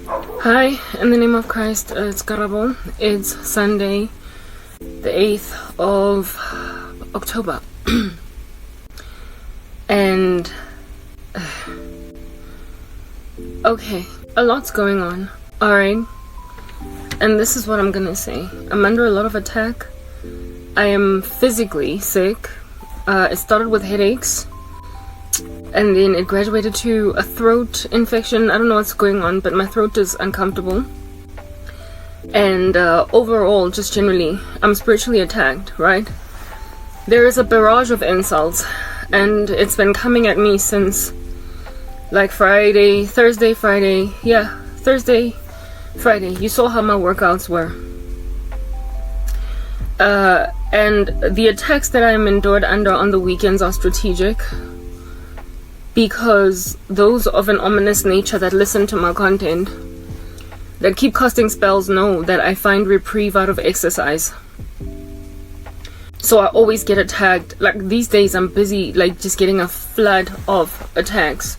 Hi, in the name of Christ, it's Karabo. It's Sunday, the 8th of October. And okay, a lot's going on. Alright, and this is what I'm gonna say. I'm under a lot of attack. I am physically sick. It started with headaches, and then it graduated to a throat infection. I don't know what's going on, but my throat is uncomfortable. And overall, just generally, I'm spiritually attacked, right? There is a barrage of insults, and it's been coming at me since like Thursday, Friday. Yeah, Thursday, Friday. You saw how my workouts were. And the attacks that I'm endured under on the weekends are strategic, because those of an ominous nature that listen to my content, that keep casting spells, know that I find reprieve out of exercise. So I always get attacked. Like these days I'm busy like just getting a flood of attacks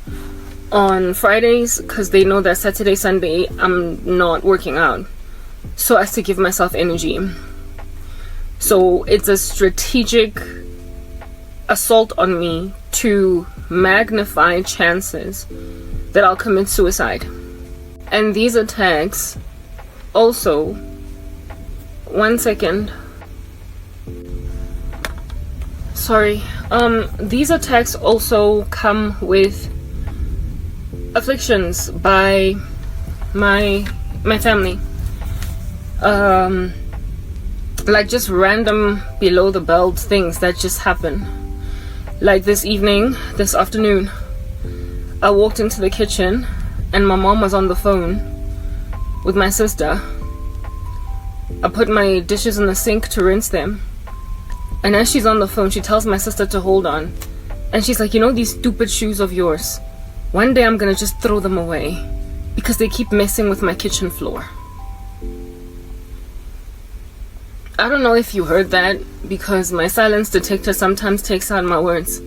on Fridays, because they know that Saturday, Sunday I'm not working out, so as to give myself energy. So it's a strategic assault on me to magnify chances that I'll commit suicide. And these attacks also, one second, sorry, these attacks also come with afflictions by my family. Like just random below the belt things that just happen. Like this afternoon, I walked into the kitchen and my mom was on the phone with my sister. I put my dishes in the sink to rinse them, and as she's on the phone, she tells my sister to hold on, and she's like, you know, these stupid shoes of yours, one day I'm gonna just throw them away because they keep messing with my kitchen floor. I don't know if you heard that, because my silence detector sometimes takes out my words,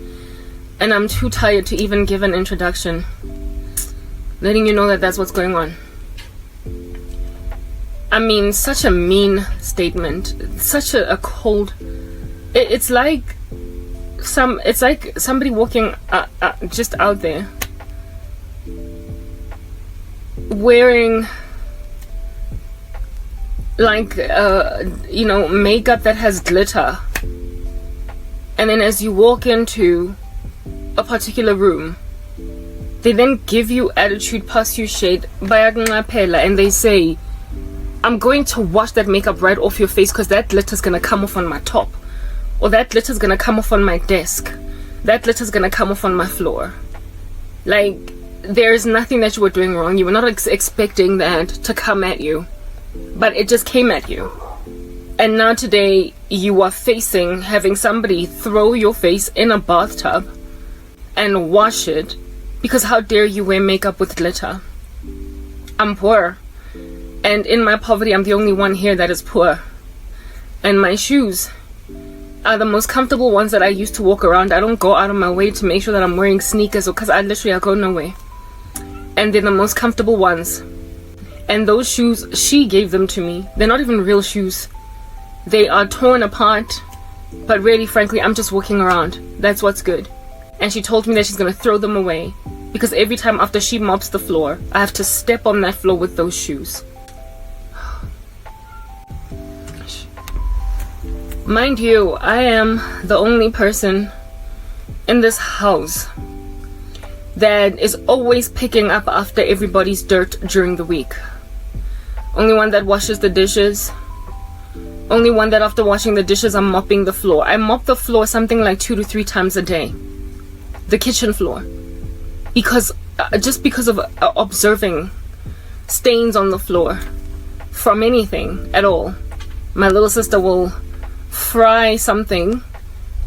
and I'm too tired to even give an introduction, letting you know that that's what's going on. I mean, such a mean statement, such a cold. It's like somebody walking just out there wearing like makeup that has glitter, and then as you walk into a particular room, they then give you attitude pass you shade and they say, I'm going to wash that makeup right off your face because that glitter's gonna come off on my top, or that glitter's gonna come off on my desk, that glitter's gonna come off on my floor. Like, there's nothing that you were doing wrong. You were not expecting that to come at you, but it just came at you. And now today you are facing having somebody throw your face in a bathtub and wash it, because how dare you wear makeup with glitter. I'm poor, and in my poverty I'm the only one here that is poor, and my shoes are the most comfortable ones that I used to walk around. I don't go out of my way to make sure that I'm wearing sneakers, because I go nowhere, and they're the most comfortable ones. And those shoes, she gave them to me. They're not even real shoes. They are torn apart, but really, frankly, I'm just walking around. That's what's good. And she told me that she's gonna throw them away, because every time after she mops the floor, I have to step on that floor with those shoes. Mind you, I am the only person in this house that is always picking up after everybody's dirt during the week. Only one that washes the dishes. Only one that after washing the dishes I'm mopping the floor. I mop the floor something like 2 to 3 times a day. The kitchen floor. Because just because of observing stains on the floor from anything at all. My little sister will fry something,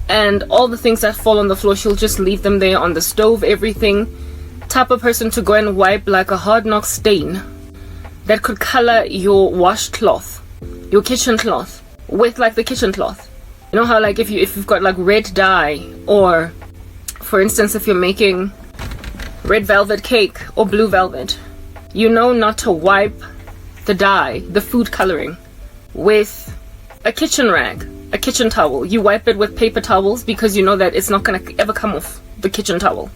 and all the things that fall on the floor, she'll just leave them there on the stove, everything. Type of person to go and wipe like a hard knock stain that could color your washcloth, your kitchen cloth, with like the kitchen cloth. You know how like if you've got like red dye, or for instance if you're making red velvet cake or blue velvet, you know not to wipe the dye, the food coloring, with a kitchen rag, a kitchen towel. You wipe it with paper towels because you know that it's not going to ever come off the kitchen towel.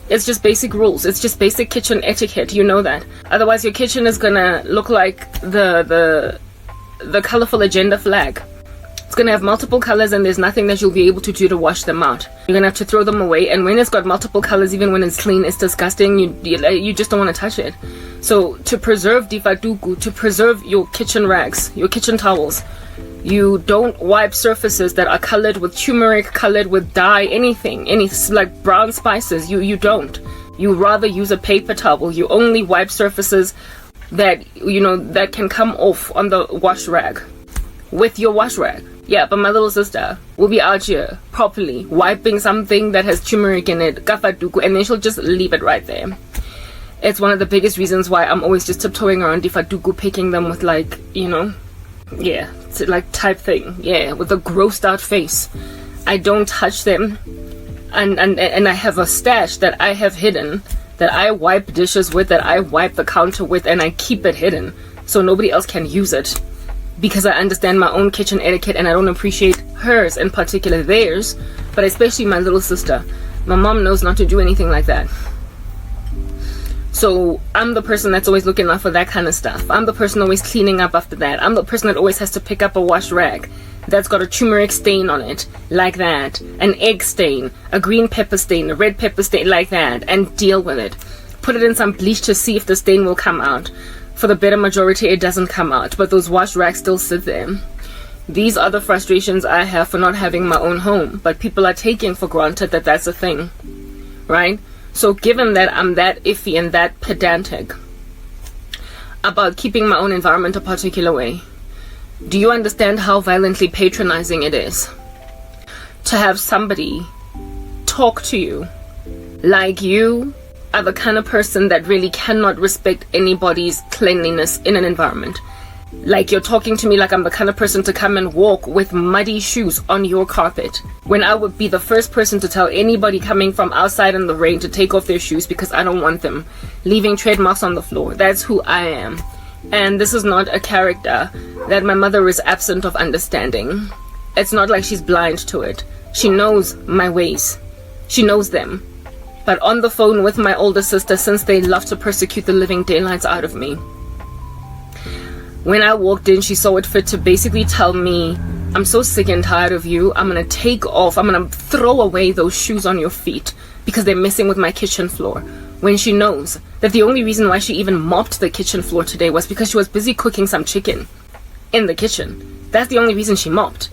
It's just basic rules. It's just basic kitchen etiquette. You know that. Otherwise, your kitchen is going to look like the colorful agenda flag. It's going to have multiple colors and there's nothing that you'll be able to do to wash them out. You're going to have to throw them away. And when it's got multiple colors, even when it's clean, it's disgusting. You just don't want to touch it. So to preserve difaduku, to preserve your kitchen rags, your kitchen towels, you don't wipe surfaces that are colored with turmeric, colored with dye, anything, any like brown spices. You don't. You rather use a paper towel. You only wipe surfaces that, that can come off on the wash rag with your wash rag. Yeah, but my little sister will be out here properly wiping something that has turmeric in it, kafaduku, and then she'll just leave it right there. It's one of the biggest reasons why I'm always just tiptoeing around difaduku, picking them with yeah, it's like type thing, yeah, with a grossed out face. I don't touch them, and I have a stash that I have hidden, that I wipe dishes with, that I wipe the counter with, and I keep it hidden so nobody else can use it, because I understand my own kitchen etiquette and I don't appreciate hers, in particular theirs, but especially my little sister. My mom knows not to do anything like that. So I'm the person that's always looking out for that kind of stuff. I'm the person always cleaning up after that. I'm the person that always has to pick up a wash rag that's got a turmeric stain on it, like that, an egg stain, a green pepper stain, a red pepper stain, like that, and deal with it. Put it in some bleach to see if the stain will come out. For the better majority, it doesn't come out, but those wash rags still sit there. These are the frustrations I have for not having my own home, but people are taking for granted that that's a thing, right? So given that I'm that iffy and that pedantic about keeping my own environment a particular way, do you understand how violently patronizing it is to have somebody talk to you like you are the kind of person that really cannot respect anybody's cleanliness in an environment? Like you're talking to me like I'm the kind of person to come and walk with muddy shoes on your carpet, when I would be the first person to tell anybody coming from outside in the rain to take off their shoes because I don't want them leaving tread marks on the floor. That's who I am. And this is not a character that my mother is absent of understanding. It's not like she's blind to it. She knows my ways. She knows them. But on the phone with my older sister, since they love to persecute the living daylights out of me, when I walked in, she saw it fit to basically tell me, I'm so sick and tired of you. I'm going to take off. I'm going to throw away those shoes on your feet because they're messing with my kitchen floor. When she knows that the only reason why she even mopped the kitchen floor today was because she was busy cooking some chicken in the kitchen. That's the only reason she mopped.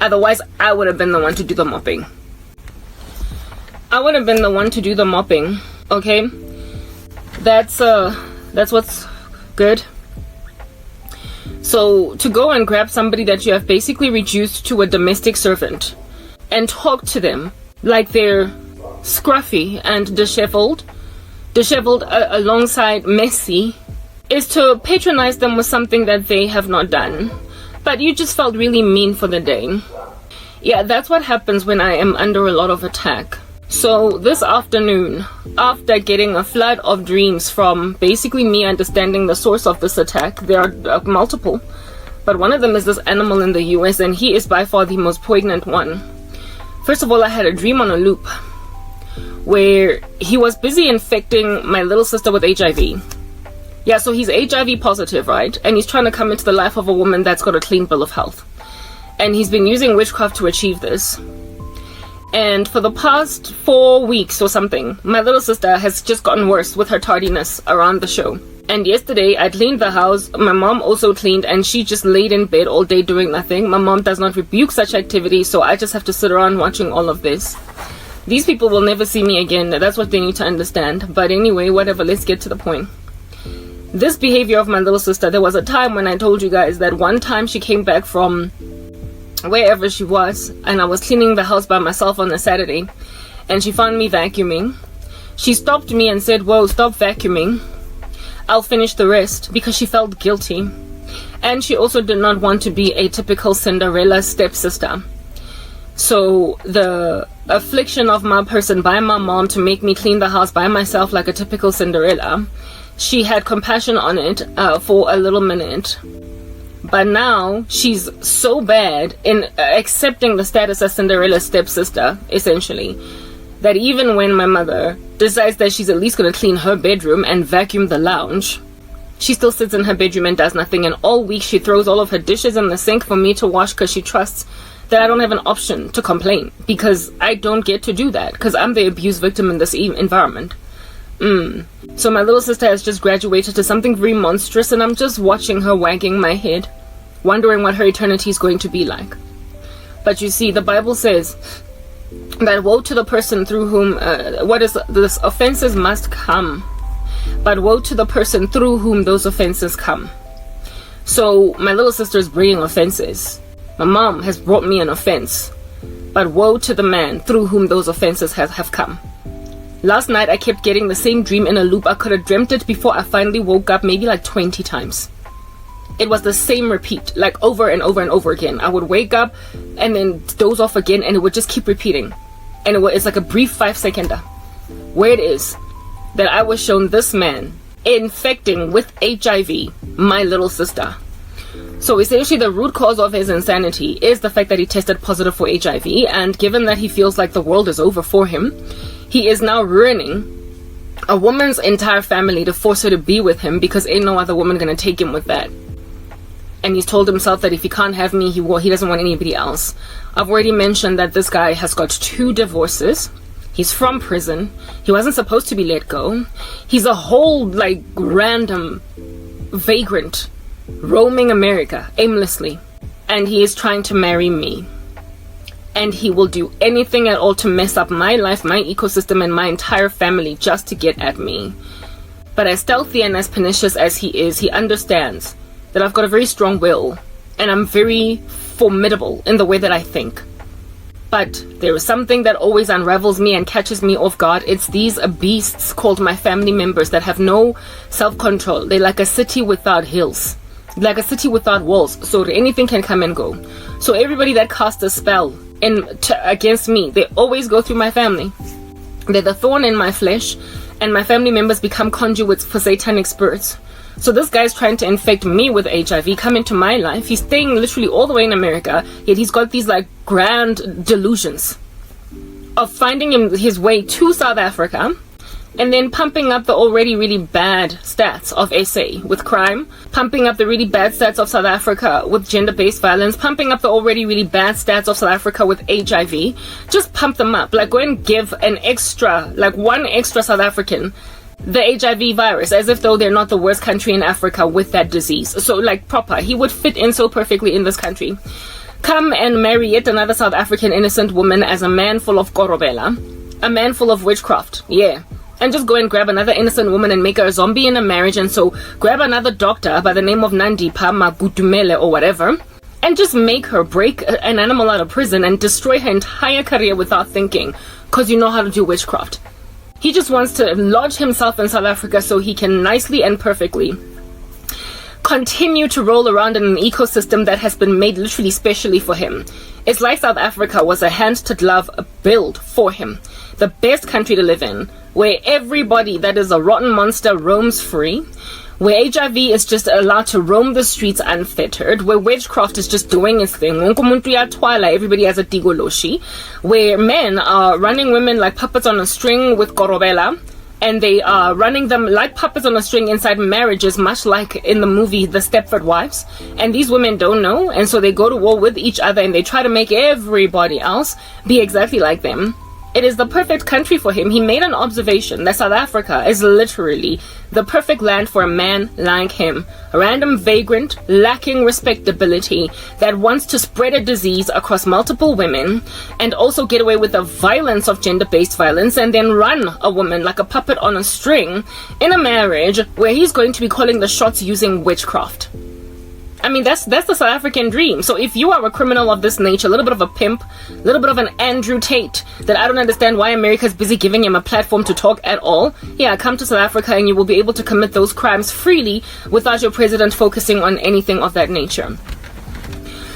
Otherwise, I would have been the one to do the mopping. I would have been the one to do the mopping, okay? That's what's good. So to go and grab somebody that you have basically reduced to a domestic servant and talk to them like they're scruffy and disheveled alongside messy, is to patronize them with something that they have not done. But you just felt really mean for the day. Yeah, that's what happens when I am under a lot of attack. So this afternoon, after getting a flood of dreams from basically me understanding the source of this attack, there are multiple, but one of them is this animal in the US, and he is by far the most poignant one. First of all, I had a dream on a loop where he was busy infecting my little sister with HIV. Yeah, so he's HIV positive, right? And he's trying to come into the life of a woman that's got a clean bill of health. And he's been using witchcraft to achieve this. And for the past 4 weeks or something, my little sister has just gotten worse with her tardiness around the show. And yesterday, I cleaned the house. My mom also cleaned, and she just laid in bed all day doing nothing. My mom does not rebuke such activity, so I just have to sit around watching all of this. These people will never see me again. That's what they need to understand. But anyway, whatever, let's get to the point. This behavior of my little sister, there was a time when I told you guys that one time she came back from wherever she was, and I was cleaning the house by myself on a Saturday, and she found me vacuuming. She stopped me and said, "Whoa, stop vacuuming. I'll finish the rest," because she felt guilty. And she also did not want to be a typical Cinderella stepsister. So the affliction of my person by my mom to make me clean the house by myself like a typical Cinderella, she had compassion on it for a little minute. But now she's so bad in accepting the status as Cinderella's stepsister, essentially, that even when my mother decides that she's at least going to clean her bedroom and vacuum the lounge, she still sits in her bedroom and does nothing. And all week she throws all of her dishes in the sink for me to wash because she trusts that I don't have an option to complain, because I don't get to do that because I'm the abuse victim in this environment. So my little sister has just graduated to something very monstrous, and I'm just watching her wagging my head, wondering what her eternity is going to be like. But you see, the Bible says that woe to the person through whom this offenses must come, but woe to the person through whom those offenses come. So my little sister is bringing offenses. My mom has brought me an offense, but woe to the man through whom those offenses have come. Last night I kept getting the same dream in a loop. I could have dreamt it before I finally woke up maybe like 20 times. It was the same repeat, like over and over and over again. I would wake up and then doze off again, and it would just keep repeating. And it's like a brief 5-seconder, where it is that I was shown this man infecting with HIV my little sister. So essentially the root cause of his insanity is the fact that he tested positive for HIV, and given that he feels like the world is over for him, he is now ruining a woman's entire family to force her to be with him, because ain't no other woman gonna take him with that. And he's told himself that if he can't have me, he doesn't want anybody else. I've already mentioned that this guy has got 2 divorces. He's from prison. He wasn't supposed to be let go. He's a whole like random vagrant roaming America aimlessly, and he is trying to marry me. And he will do anything at all to mess up my life, my ecosystem, and my entire family just to get at me. But as stealthy and as pernicious as he is, he understands that I've got a very strong will, and I'm very formidable in the way that I think. But there is something that always unravels me and catches me off guard. It's these beasts called my family members that have no self-control. They're like a city without hills, like a city without walls, so anything can come and go. So everybody that casts a spell against me, they always go through my family. They're the thorn in my flesh, and my family members become conduits for satanic spirits. So this guy's trying to infect me with HIV, come into my life. He's staying literally all the way in America, yet he's got these like grand delusions of finding his way to South Africa, and then pumping up the already really bad stats of SA with crime, pumping up the really bad stats of South Africa with gender-based violence, pumping up the already really bad stats of South Africa with HIV. Just pump them up. Like, go and give one extra South African the HIV virus, as if though they're not the worst country in Africa with that disease. So like proper, he would fit in so perfectly in this country. Come and marry yet another South African innocent woman as a man full of korobela, a man full of witchcraft, yeah. And just go and grab another innocent woman and make her a zombie in a marriage. And so grab another doctor by the name of Nandipa Magutumele or whatever, and just make her break an animal out of prison and destroy her entire career without thinking, because you know how to do witchcraft. He just wants to lodge himself in South Africa so he can nicely and perfectly continue to roll around in an ecosystem that has been made literally specially for him. It's like South Africa was a hand-to-glove build for him. The best country to live in, where everybody that is a rotten monster roams free, where HIV is just allowed to roam the streets unfettered, where witchcraft is just doing its thing, everybody has a tigoloshi, where men are running women like puppets on a string with korobela, and they are running them like puppets on a string inside marriages, much like in the movie The Stepford Wives. And these women don't know, and so they go to war with each other, and they try to make everybody else be exactly like them. It is the perfect country for him. He made an observation that South Africa is literally the perfect land for a man like him. A random vagrant, lacking respectability, that wants to spread a disease across multiple women and also get away with the violence of gender-based violence, and then run a woman like a puppet on a string in a marriage where he's going to be calling the shots using witchcraft. I mean, that's the South African dream. So if you are a criminal of this nature, a little bit of a pimp, a little bit of an Andrew Tate, that I don't understand why America's busy giving him a platform to talk at all, yeah, come to South Africa and you will be able to commit those crimes freely without your president focusing on anything of that nature.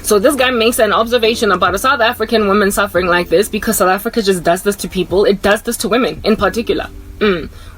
So this guy makes an observation about a South African woman suffering like this because South Africa just does this to people. It does this to women in particular.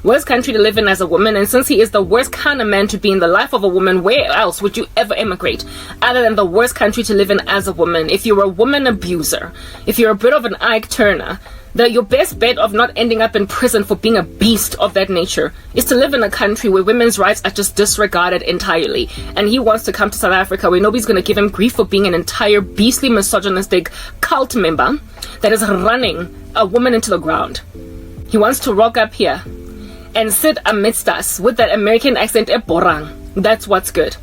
Worst country to live in as a woman, and since he is the worst kind of man to be in the life of a woman, where else would you ever immigrate other than the worst country to live in as a woman? If you're a woman abuser, if you're a bit of an Ike Turner, your best bet of not ending up in prison for being a beast of that nature is to live in a country where women's rights are just disregarded entirely. And he wants to come to South Africa where nobody's going to give him grief for being an entire beastly misogynistic cult member that is running a woman into the ground. He wants to rock up here and sit amidst us with that American accent, borang. That's what's good.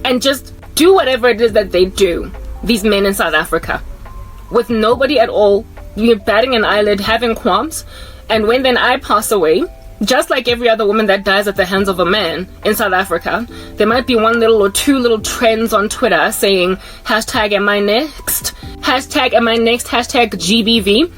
And just do whatever it is that they do, these men in South Africa, with nobody at all, you're batting an eyelid, having qualms. And when then I pass away, just like every other woman that dies at the hands of a man in South Africa, there might be one little or two little trends on Twitter saying hashtag am I next, hashtag am I next, hashtag GBV,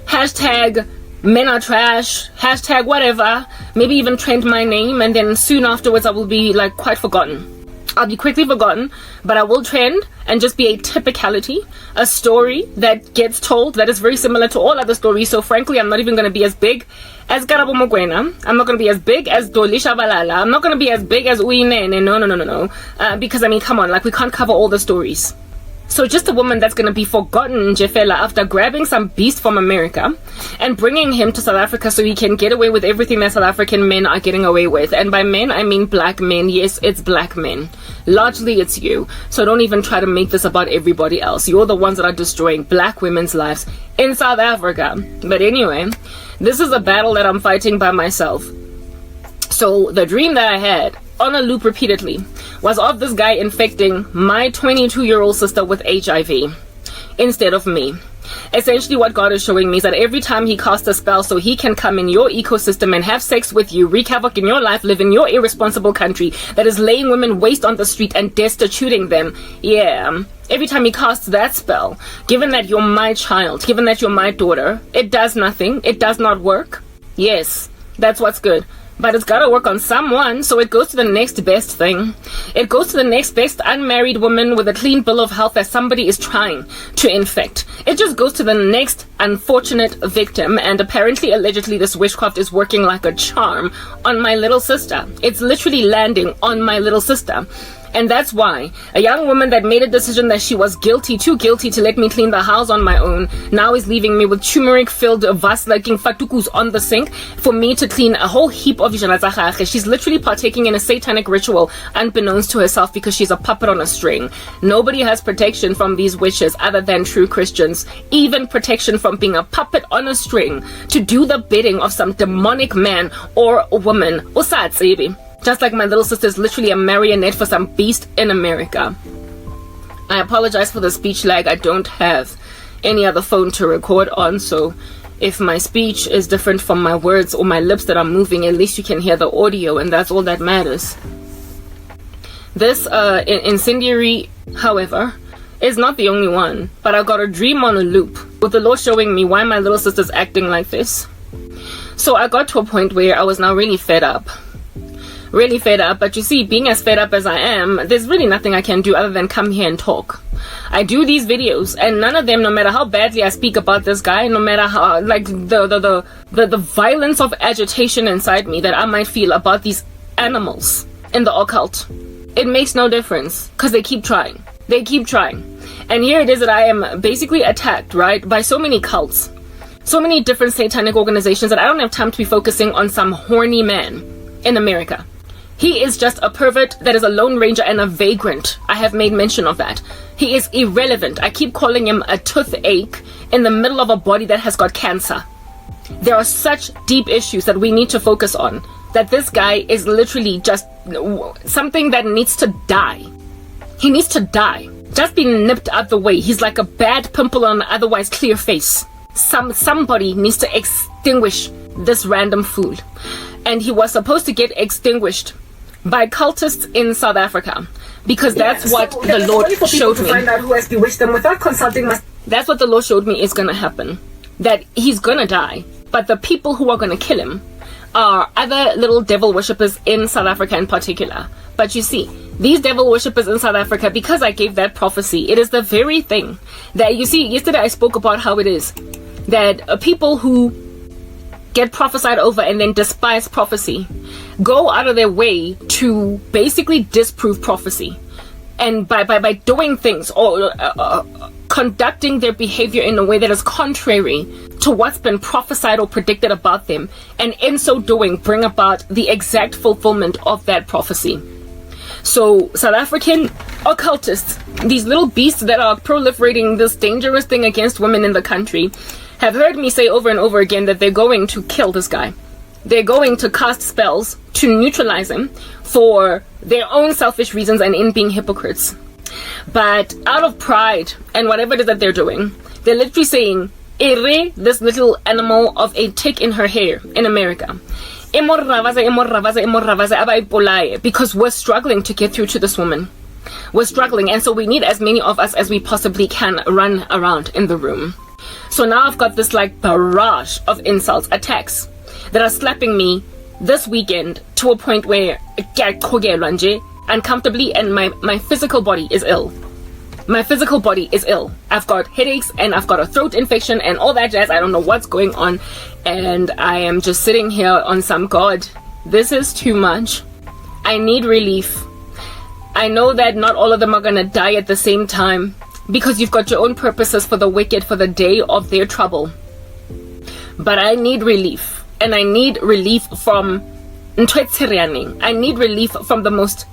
hashtag men are trash, hashtag whatever, maybe even trend my name, and then soon afterwards I will be like quite forgotten. I'll be quickly forgotten, but I will trend and just be a typicality, a story that gets told that is very similar to all other stories. So frankly, I'm not even going to be as big as Karabo Mokoena. I'm not going to be as big as Dolisha Balala. I'm not going to be as big as Uyinene. No. Because I mean, come on, like we can't cover all the stories. So just a woman that's going to be forgotten, Jefela, after grabbing some beast from America and bringing him to South Africa so he can get away with everything that South African men are getting away with. And by men, I mean black men. Yes, it's black men. Largely, it's you. So don't even try to make this about everybody else. You're the ones that are destroying black women's lives in South Africa. But anyway, this is a battle that I'm fighting by myself. So the dream that I had on a loop repeatedly was of this guy infecting my 22-year-old sister with HIV instead of me. Essentially what God is showing me is that every time he casts a spell so he can come in your ecosystem and have sex with you, wreak havoc in your life, live in your irresponsible country that is laying women waste on the street and destituting them, every time he casts that spell, given that you're my child, given that you're my daughter, it does nothing, it does not work. Yes, that's what's good. But it's gotta work on someone, so it goes to the next best thing. It goes to the next best unmarried woman with a clean bill of health that somebody is trying to infect. It just goes to the next unfortunate victim, and apparently, allegedly, this witchcraft is working like a charm on my little sister. It's literally landing on my little sister. And that's why a young woman that made a decision that she was guilty, too guilty to let me clean the house on my own, now is leaving me with turmeric-filled vas-liking fatukus on the sink for me to clean a whole heap of janazachach. She's literally partaking in a satanic ritual unbeknownst to herself because she's a puppet on a string. Nobody has protection from these witches other than true Christians. Even protection from being a puppet on a string to do the bidding of some demonic man or woman. Usatsibi. Just like my little sister is literally a marionette for some beast in America. I apologize for the speech lag. I don't have any other phone to record on, so if my speech is different from my words or my lips that are moving, at least you can hear the audio, and that's all that matters. This incendiary, however, is not the only one, but I got a dream on a loop with the Lord showing me why my little sister's acting like this. So I got to a point where I was now really fed up, but you see, being as fed up as I am, there's really nothing I can do other than come here and talk. I do these videos, and none of them, no matter how badly I speak about this guy, no matter how, like, the violence of agitation inside me that I might feel about these animals in the occult, it makes no difference, because they keep trying. And here it is that I am basically attacked, right, by so many cults, so many different satanic organizations that I don't have time to be focusing on some horny man in America. He is just a pervert that is a lone ranger and a vagrant. I have made mention of that. He is irrelevant. I keep calling him a toothache in the middle of a body that has got cancer. There are such deep issues that we need to focus on, that this guy is literally just something that needs to die. He needs to die. Just be nipped out the way. He's like a bad pimple on an otherwise clear face. Somebody needs to extinguish this random fool. And he was supposed to get extinguished by cultists in South Africa, because that's what the Lord showed me. Find out who has bewitched them without consulting. That's what the Lord showed me is gonna happen. That he's gonna die, but the people who are gonna kill him are other little devil worshippers in South Africa in particular. But you see, these devil worshippers in South Africa, because I gave that prophecy, it is the very thing that, you see, yesterday I spoke about how it is that people who get prophesied over and then despise prophecy go out of their way to basically disprove prophecy. And by doing things or conducting their behavior in a way that is contrary to what's been prophesied or predicted about them, and in so doing bring about the exact fulfillment of that prophecy. So South African occultists, these little beasts that are proliferating this dangerous thing against women in the country, have heard me say over and over again that they're going to kill this guy. They're going to cast spells to neutralize him for their own selfish reasons and in being hypocrites. But out of pride and whatever it is that they're doing, they're literally saying, "Ere, this little animal of a tick in her hair in America. Because we're struggling to get through to this woman. We're struggling, and so we need as many of us as we possibly can run around in the room." So now I've got this like barrage of insults, attacks that are slapping me this weekend to a point where uncomfortably, and my physical body is ill. My physical body is ill. I've got headaches and I've got a throat infection and all that jazz. I don't know what's going on, and I am just sitting here on some, God, this is too much. I need relief. I know that not all of them are gonna die at the same time, because you've got your own purposes for the wicked for the day of their trouble. But I need relief, and I need relief from I need relief from the most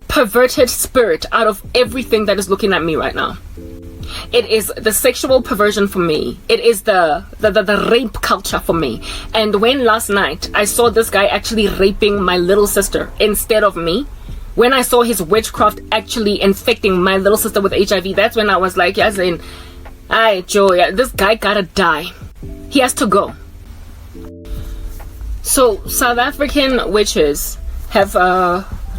perverted spirit out of everything that is looking at me right now. It is the sexual perversion for me. It is the rape culture for me. And when last night I saw this guy actually raping my little sister instead of me, when I saw his witchcraft actually infecting my little sister with HIV, that's when I was like, yes, Joe, this guy gotta die. He has to go. So South African witches have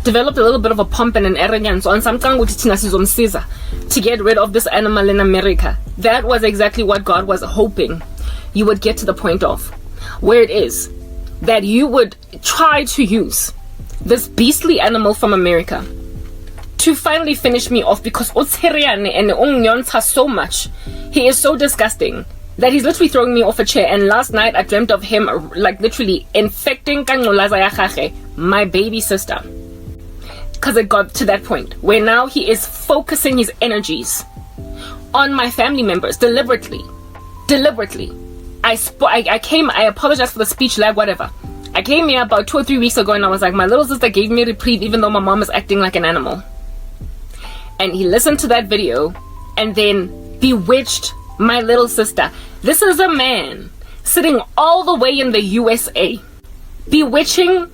developed a little bit of a pomp and an arrogance on some to get rid of this animal in America. That was exactly what God was hoping you would get to the point of, where it is that you would try to use this beastly animal from America to finally finish me off, because and so much. He is so disgusting that he's literally throwing me off a chair. And last night I dreamt of him like literally infecting my baby sister, because it got to that point where now he is focusing his energies on my family members deliberately. I apologize for the speech lag, whatever. I came here about 2 or 3 weeks ago and I was like, my little sister gave me a reprieve even though my mom is acting like an animal. And he listened to that video and then bewitched my little sister. This is a man sitting all the way in the USA, bewitching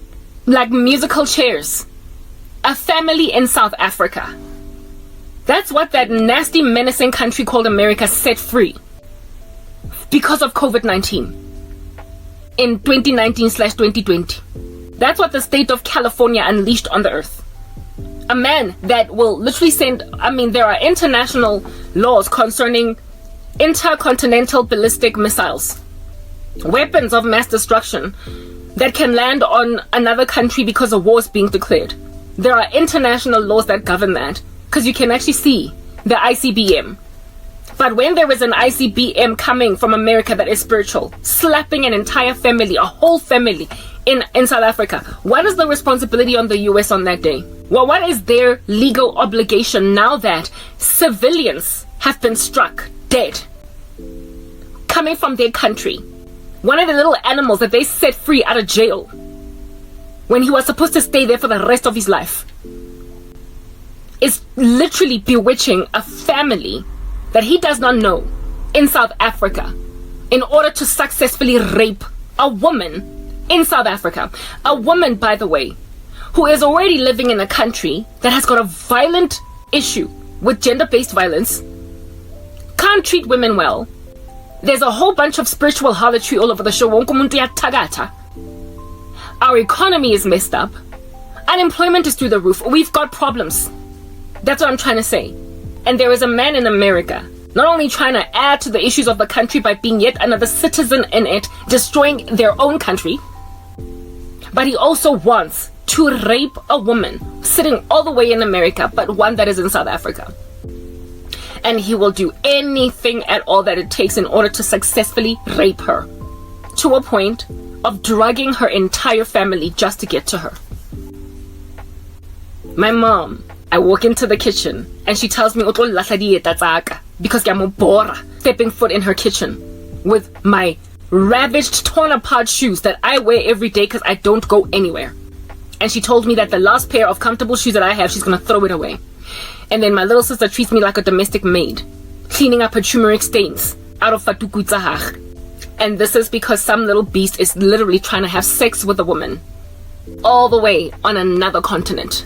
like musical chairs a family in South Africa. That's what that nasty, menacing country called America set free because of COVID-19 in 2019/2020. That's what the state of California unleashed on the earth. A man that will literally send, there are international laws concerning intercontinental ballistic missiles, weapons of mass destruction that can land on another country because a war is being declared. There are international laws that govern that, because you can actually see the ICBM. But when there is an ICBM coming from America that is spiritual, slapping an entire family, a whole family in South Africa, what is the responsibility on the US on that day? Well, what is their legal obligation now that civilians have been struck dead coming from their country? One of the little animals that they set free out of jail when he was supposed to stay there for the rest of his life is literally bewitching a family that he does not know in South Africa in order to successfully rape a woman in South Africa. A woman, by the way, who is already living in a country that has got a violent issue with gender-based violence, can't treat women well. There's a whole bunch of spiritual harlotry all over the show. Our economy is messed up. Unemployment is through the roof. We've got problems. That's what I'm trying to say. And there is a man in America not only trying to add to the issues of the country by being yet another citizen in it, destroying their own country, but he also wants to rape a woman sitting all the way in America, but one that is in South Africa. And he will do anything at all that it takes in order to successfully rape her, to a point of drugging her entire family just to get to her. My mom, I walk into the kitchen and she tells me because I'm bora stepping foot in her kitchen with my ravaged, torn apart shoes that I wear every day because I don't go anywhere. And she told me that the last pair of comfortable shoes that I have, she's gonna throw it away. And then my little sister treats me like a domestic maid, cleaning up her turmeric stains out of fatuku tsahag. And this is because some little beast is literally trying to have sex with a woman all the way on another continent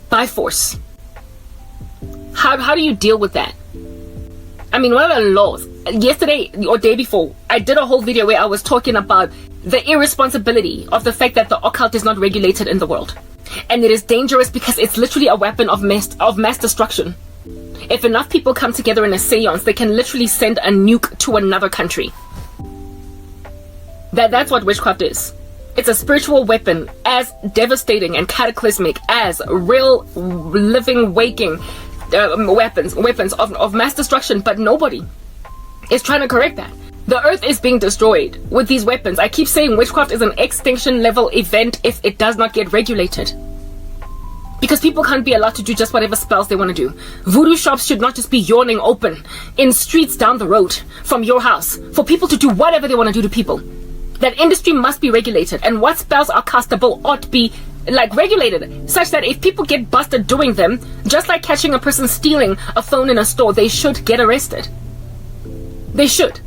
by force. How do you deal with that? I mean, what are the laws? Yesterday or day before, I did a whole video where I was talking about the irresponsibility of the fact that the occult is not regulated in the world. And it is dangerous because it's literally a weapon of mass destruction. If enough people come together in a seance, they can literally send a nuke to another country. That's what witchcraft is. It's a spiritual weapon as devastating and cataclysmic as real, living, waking weapons of mass destruction, but nobody is trying to correct that. The earth is being destroyed with these weapons. I keep saying witchcraft is an extinction level event if it does not get regulated. Because people can't be allowed to do just whatever spells they want to do. Voodoo shops should not just be yawning open in streets down the road from your house for people to do whatever they want to do to people. That industry must be regulated, and what spells are castable ought to be regulated, such that if people get busted doing them, just like catching a person stealing a phone in a store, they should get arrested. They should.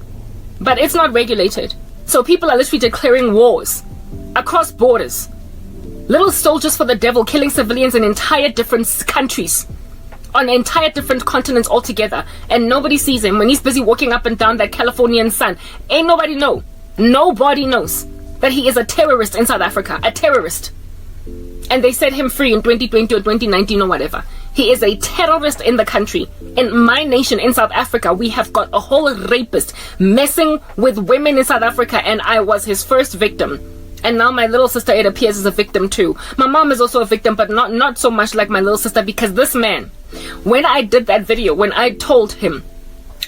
But it's not regulated. So people are literally declaring wars across borders. Little soldiers for the devil killing civilians in entire different countries, on entire different continents altogether, and nobody sees him when he's busy walking up and down that Californian sun. Ain't nobody know. Nobody knows that he is a terrorist in South Africa. A terrorist. And they set him free in 2020 or 2019 or whatever. He is a terrorist in the country. In my nation, in South Africa, we have got a whole rapist messing with women in South Africa, and I was his first victim. And now my little sister, it appears, is a victim too. My mom is also a victim, but not so much like my little sister, because this man, when I did that video, when I told him,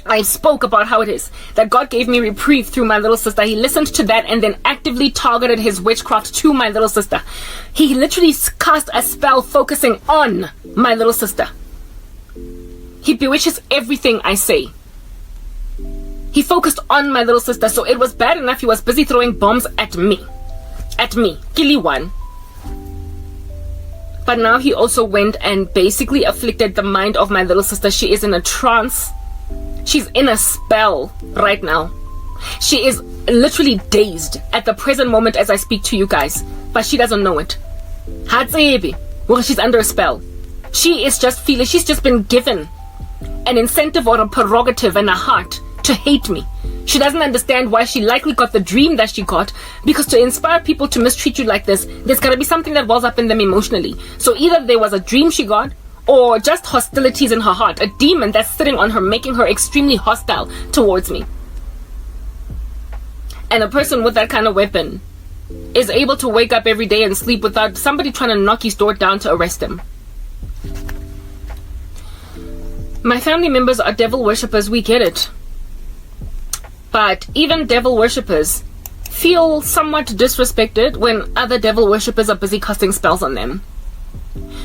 I spoke about how it is that God gave me reprieve through my little sister, he listened to that and then actively targeted his witchcraft to my little sister. He literally cast a spell focusing on my little sister. He bewitches everything I say. He focused on my little sister, so it was bad enough he was busy throwing bombs at me. Kili one. But now he also went and basically afflicted the mind of my little sister. She is in a trance. She's in a spell right now. She is literally dazed at the present moment as I speak to you guys, but she doesn't know it. Well, she's under a spell. She is just feeling, she's just been given an incentive or a prerogative and a heart to hate me. She doesn't understand why she likely got the dream that she got, because to inspire people to mistreat you like this, there's gotta be something that wells up in them emotionally. So either there was a dream she got, or just hostilities in her heart, a demon that's sitting on her, making her extremely hostile towards me. And a person with that kind of weapon is able to wake up every day and sleep without somebody trying to knock his door down to arrest him. My family members are devil worshippers, we get it. But even devil worshippers feel somewhat disrespected when other devil worshippers are busy casting spells on them.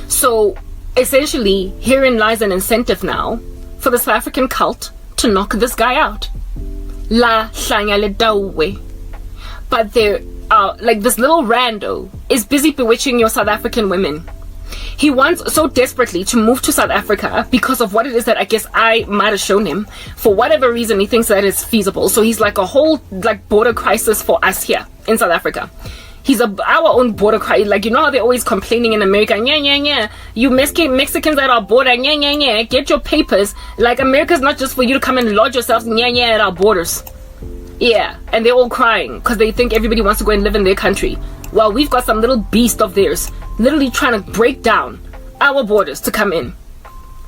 So essentially, herein lies an incentive now for the South African cult to knock this guy out. La Hlangaledawe. But there are, this little rando is busy bewitching your South African women. He wants so desperately to move to South Africa because of what it is that I guess I might have shown him. For whatever reason, he thinks that is feasible. So he's like a whole border crisis for us here in South Africa. He's our own border crisis. You know how they're always complaining in America, you Mexicans at our border, get your papers. America's not just for you to come and lodge yourselves, at our borders. Yeah, and they're all crying because they think everybody wants to go and live in their country. Well, we've got some little beast of theirs literally trying to break down our borders to come in.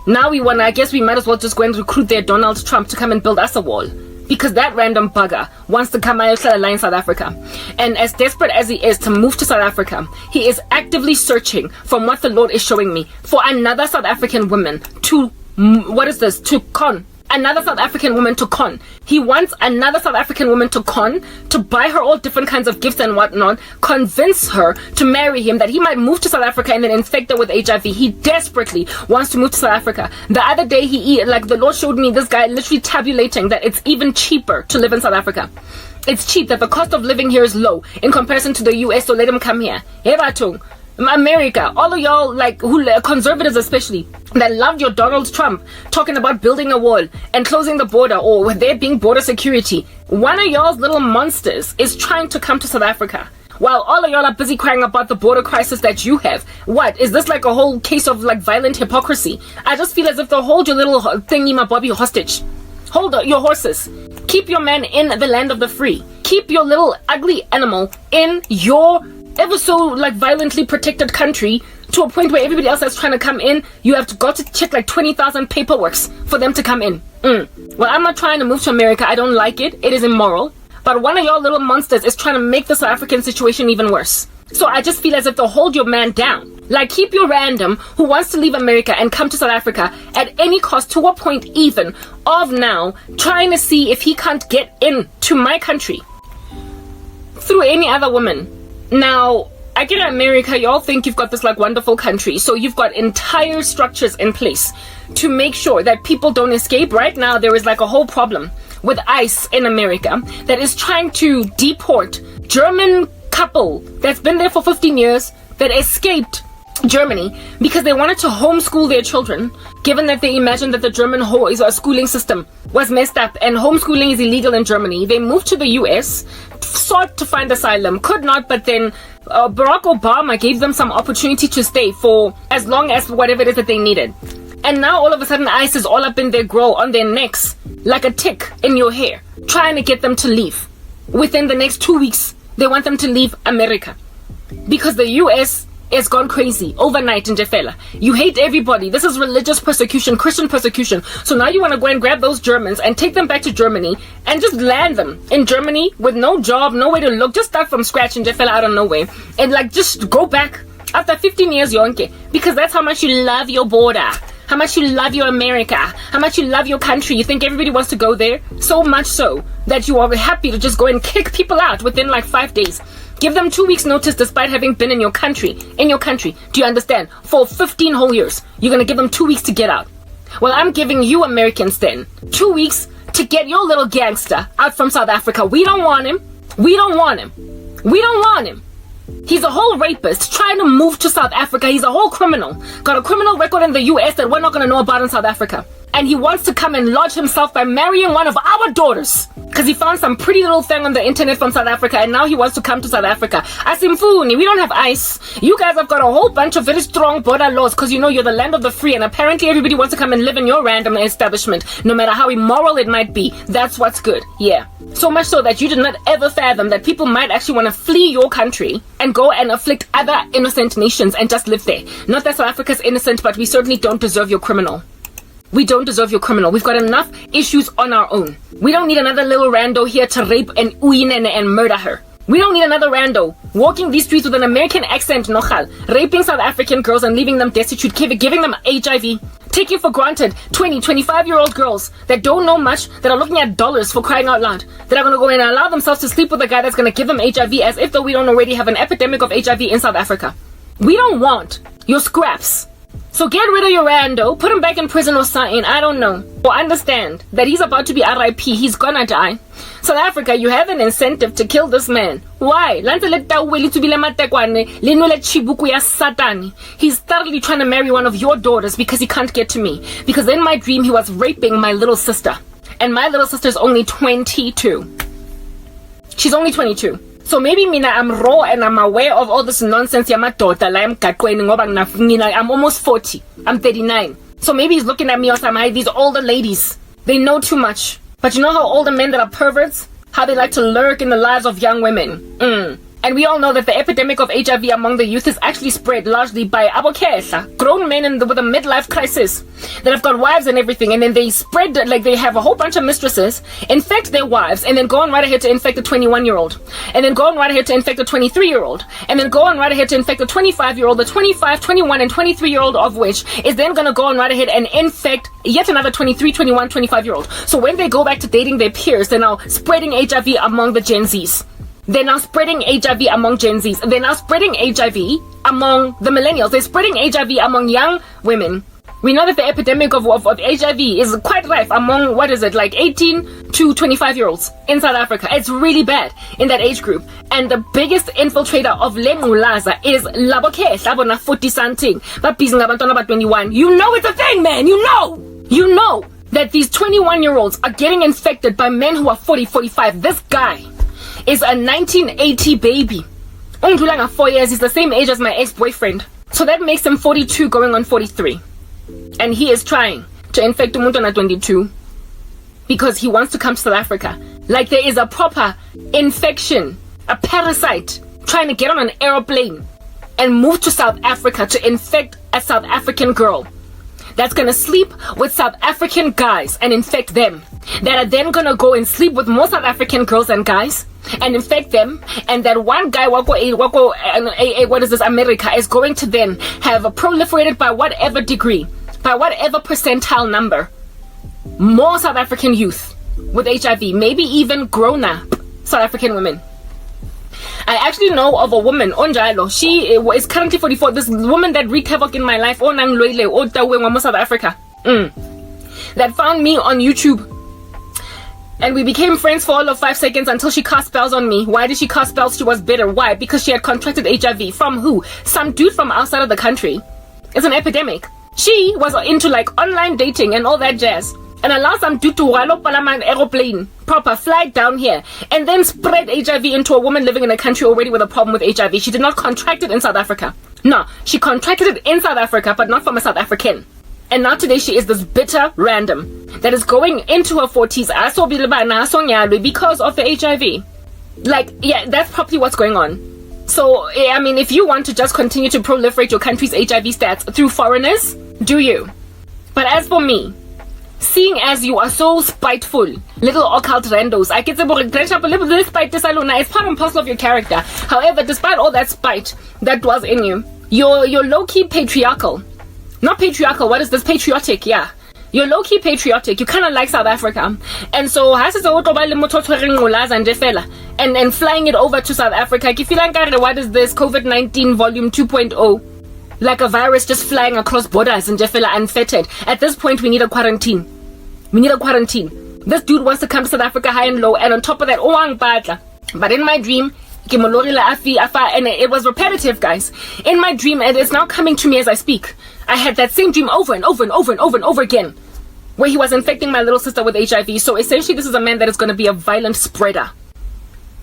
Now I guess we might as well just go and recruit their Donald Trump to come and build us a wall. Because that random bugger wants to come out in South Africa. And as desperate as he is to move to South Africa, he is actively searching, from what the Lord is showing me, for another South African woman to, to con. Another South African woman to con. He wants another South African woman to con, to buy her all different kinds of gifts and whatnot, convince her to marry him, that he might move to South Africa and then infect her with HIV. He desperately wants to move to South Africa. The other day, the Lord showed me this guy literally tabulating that it's even cheaper to live in South Africa. It's cheap, that the cost of living here is low in comparison to the US, so let him come here. America, all of y'all, conservatives especially, that loved your Donald Trump talking about building a wall and closing the border, or there being border security. One of y'all's little monsters is trying to come to South Africa, while all of y'all are busy crying about the border crisis that you have. What is this, like a whole case of violent hypocrisy? I just feel as if they'll hold your little thingy my bobby hostage. Hold your horses. Keep your man in the land of the free. Keep your little ugly animal in your ever so violently protected country, to a point where everybody else that's trying to come in, you have to go to check 20,000 paperworks for them to come in. Well, I'm not trying to move to America. I don't like it. It is immoral. But one of your little monsters is trying to make the South African situation even worse. So I just feel as if they'll hold your man down. Keep your random who wants to leave America and come to South Africa at any cost, to a point even of now trying to see if he can't get into my country through any other woman. Now, I get America, y'all think you've got this wonderful country, so you've got entire structures in place to make sure that people don't escape. Right now, there is a whole problem with ICE in America that is trying to deport German couple that's been there for 15 years that escaped Germany because they wanted to homeschool their children, given that they imagined that the German schooling system was messed up and homeschooling is illegal in Germany. They moved to the US, sought to find asylum, could not, but then Barack Obama gave them some opportunity to stay for as long as whatever it is that they needed. And now all of a sudden ICE is all up in their grill, on their necks, like a tick in your hair, trying to get them to leave. Within the next 2 weeks, they want them to leave America. Because the US has gone crazy overnight in Jefela. You hate everybody. This is religious persecution, Christian persecution. So now you want to go and grab those Germans and take them back to Germany and just land them in Germany with no job, no way to look, just start from scratch in Jefela out of nowhere. And just go back after 15 years, Yonke. Because that's how much you love your border. How much you love your America. How much you love your country. You think everybody wants to go there? So much so that you are happy to just go and kick people out within 5 days. Give them 2 weeks notice despite having been in your country. Do you understand? For 15 whole years. You're going to give them 2 weeks to get out. Well, I'm giving you Americans then 2 weeks to get your little gangster out from South Africa. We don't want him. We don't want him. We don't want him. He's a whole rapist trying to move to South Africa. He's a whole criminal. Got a criminal record in the US that we're not going to know about in South Africa. And he wants to come and lodge himself by marrying one of our daughters. Because he found some pretty little thing on the internet from South Africa, and now he wants to come to South Africa. Asimfuni, we don't have ICE. You guys have got a whole bunch of very strong border laws because you know you're the land of the free, and apparently everybody wants to come and live in your random establishment, no matter how immoral it might be. That's what's good. Yeah. So much so that you did not ever fathom that people might actually want to flee your country and go and afflict other innocent nations and just live there. Not that South Africa's innocent, but we certainly don't deserve your criminal. We don't deserve your criminal. We've got enough issues on our own. We don't need another little rando here to rape and uinene and murder her. We don't need another rando walking these streets with an American accent, nochal, raping South African girls and leaving them destitute, giving them HIV, taking for granted 20, 25-year-old girls that don't know much, that are looking at dollars for crying out loud, that are going to go and allow themselves to sleep with a guy that's going to give them HIV as if though we don't already have an epidemic of HIV in South Africa. We don't want your scraps. So get rid of your rando, put him back in prison or something, I don't know. Or understand that he's about to be RIP, he's gonna die. South Africa, you have an incentive to kill this man. Why? He's thoroughly trying to marry one of your daughters because he can't get to me. Because in my dream, he was raping my little sister. And my little sister's only 22. She's only 22. So maybe I'm raw and I'm aware of all this nonsense. I'm almost 40. I'm 39. So maybe he's looking at me or something. These older ladies, they know too much. But you know how older men that are perverts, how they like to lurk in the lives of young women. And we all know that the epidemic of HIV among the youth is actually spread largely by abokehla, grown men with a midlife crisis that have got wives and everything, and then they spread, like they have a whole bunch of mistresses, infect their wives, and then go on right ahead to infect a 21-year-old, and then go on right ahead to infect a 23-year-old, and then go on right ahead to infect a 25-year-old, the 25, 21, and 23-year-old of which is then going to go on right ahead and infect yet another 23, 21, 25-year-old. So when they go back to dating their peers, they're now spreading HIV among the Gen Zs. They're now spreading HIV among Gen Zs. They're now spreading HIV among the millennials. They're spreading HIV among young women. We know that the epidemic of HIV is quite rife among, 18 to 25-year-olds in South Africa. It's really bad in that age group. And the biggest infiltrator of Lengulaza is Labokehla, bona 40-something, but busy ngabantwana ba 21. You know it's a thing, man. You know that these 21-year-olds are getting infected by men who are 40, 45. This guy is a 1980 baby. Ungdlula 4 years. He's the same age as my ex-boyfriend. So that makes him 42 going on 43. And he is trying to infect umuntu na 22 because he wants to come to South Africa. Like there is a proper infection, a parasite trying to get on an aeroplane and move to South Africa to infect a South African girl that's gonna sleep with South African guys and infect them, that are then gonna go and sleep with more South African girls and guys and infect them, and that one guy America is going to then have proliferated by whatever degree, by whatever percentile number, more South African youth with HIV, maybe even grown-up South African women. I actually know of a woman, Onjalo. She is currently 44. This woman that wreaked havoc in my life, South Africa, that found me on YouTube. And we became friends for all of 5 seconds until she cast spells on me. Why did she cast spells? She was bitter. Why? Because she had contracted HIV. From who? Some dude from outside of the country. It's an epidemic. She was into online dating and all that jazz, and allowed some dude to wallow Palaman aeroplane, proper flight down here, and then spread HIV into a woman living in a country already with a problem with HIV. She did not contract it in South Africa. No, she contracted it in South Africa, but not from a South African. And now today she is this bitter random that is going into her 40s because of the HIV. That's probably what's going on. So, I mean, if you want to just continue to proliferate your country's HIV stats through foreigners, do you? But as for me, seeing as you are so spiteful, little occult randos, I get a little spite this alone. It's part and parcel of your character. However, despite all that spite that dwells in you, you're low-key patriarchal. Not patriarchal, what is this? Patriotic, yeah. You're low-key patriotic. You kind of like South Africa. And so, and flying it over to South Africa, what is this? COVID-19 volume 2.0. Like a virus just flying across borders and unfettered. At this point, we need a quarantine. This dude wants to come to South Africa high and low, and on top of that, but in my dream, and it was repetitive, guys. In my dream, and it's now coming to me as I speak. I had that same dream over and over and over and over and over again, where he was infecting my little sister with HIV. So essentially, this is a man that is going to be a violent spreader.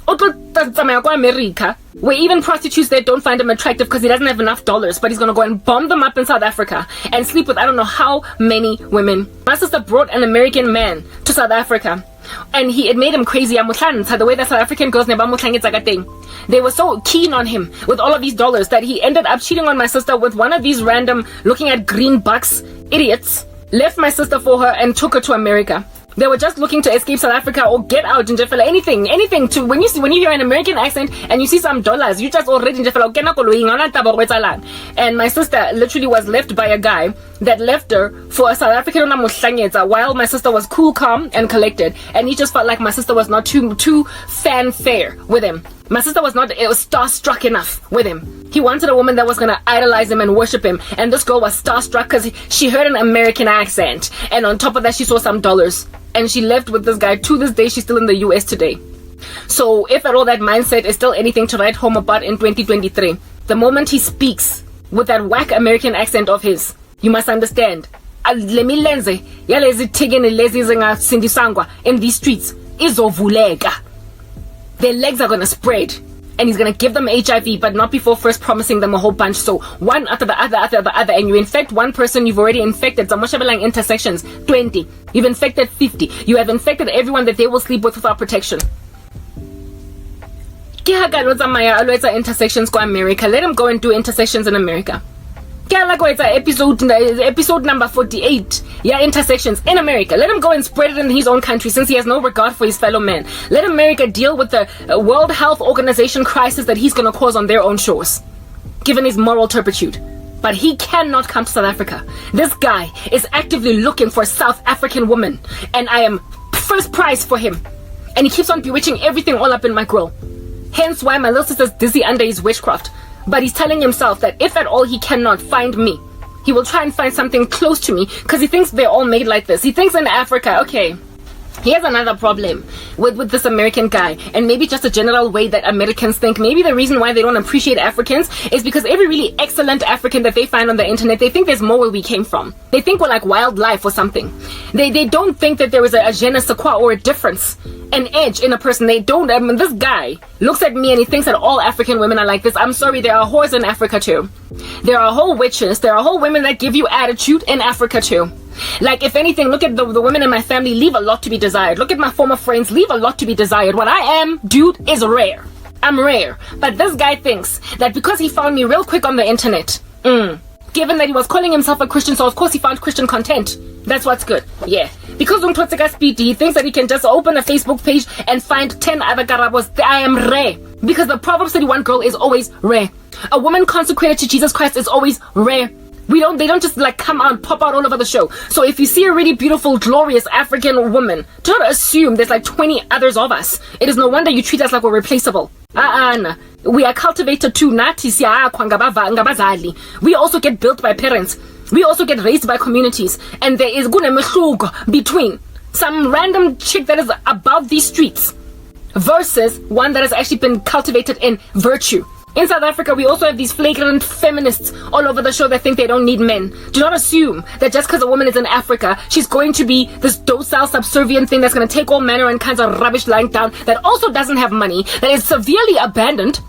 America, where even prostitutes there don't find him attractive because he doesn't have enough dollars, but he's going to go and bomb them up in South Africa and sleep with I don't know how many women. My sister brought an American man to South Africa, and it made him crazy. The way that South African girls they were so keen on him with all of these dollars that he ended up cheating on my sister with one of these random looking at green bucks idiots, left my sister for her and took her to America. They were just looking to escape South Africa or get out in Jeffela, anything to when you hear an American accent and you see some dollars, you just already in Jeffela. And my sister literally was left by a guy that left her for a South African while my sister was cool, calm, and collected. And he just felt like my sister was not too fanfare with him. My sister was not starstruck enough with him. He wanted a woman that was gonna idolize him and worship him, and this girl was starstruck because she heard an American accent, and on top of that she saw some dollars, and she left with this guy. To this day she's still in the US today. So if at all that mindset is still anything to write home about in 2023, the moment he speaks with that whack American accent of his, you must understand, in these streets izovulega. Their legs are gonna spread, and he's gonna give them HIV, but not before first promising them a whole bunch. So one after the other, and you infect one person, you've already infected intersections 20. You've infected 50. You have infected everyone that they will sleep with without protection. Ke ha ka lo tsamaya a lo etsa intersections ko America. Let him go and do intersections in America. Episode number 48. Yeah, intersections in America. Let him go and spread it in his own country since he has no regard for his fellow man. Let America deal with the World Health Organization crisis that he's going to cause on their own shores, given his moral turpitude. But he cannot come to South Africa. This guy is actively looking for a South African woman, and I am first prize for him. And he keeps on bewitching everything all up in my grill. Hence why my little sister's dizzy under his witchcraft. But he's telling himself that if at all he cannot find me, he will try and find something close to me because he thinks they're all made like this. He thinks in Africa, okay, he has another problem with this American guy, and maybe just a general way that Americans think. Maybe the reason why they don't appreciate Africans is because every really excellent African that they find on the internet, they think there's more where we came from. They think we're like wildlife or something. They don't think that there is a je ne sais quoi or a difference, an edge in a person. They don't. I mean, this guy looks at me and he thinks that all African women are like this. I'm sorry, there are whores in Africa too. There are whole witches. There are whole women that give you attitude in Africa too. Like, if anything, look at the women in my family, leave a lot to be desired. Look at my former friends, leave a lot to be desired. What I am, dude, is rare. I'm rare. But this guy thinks that because he found me real quick on the internet, given that he was calling himself a Christian, so of course he found Christian content. That's what's good. Yeah. Because Umtotseka Speedy, he thinks that he can just open a Facebook page and find 10 other karabos. I am rare. Because the Proverbs 31 girl is always rare. A woman consecrated to Jesus Christ is always rare. They don't just like come out, pop out all over the show. So if you see a really beautiful, glorious African woman, do not assume there's like 20 others of us. It is no wonder you treat us like we're replaceable. We are cultivated too. We also get built by parents. We also get raised by communities. And there is between some random chick that is above these streets versus one that has actually been cultivated in virtue. In South Africa, we also have these flagrant feminists all over the show that think they don't need men. Do not assume that just because a woman is in Africa, she's going to be this docile, subservient thing that's going to take all manner and kinds of rubbish lying down, that also doesn't have money, that is severely abandoned,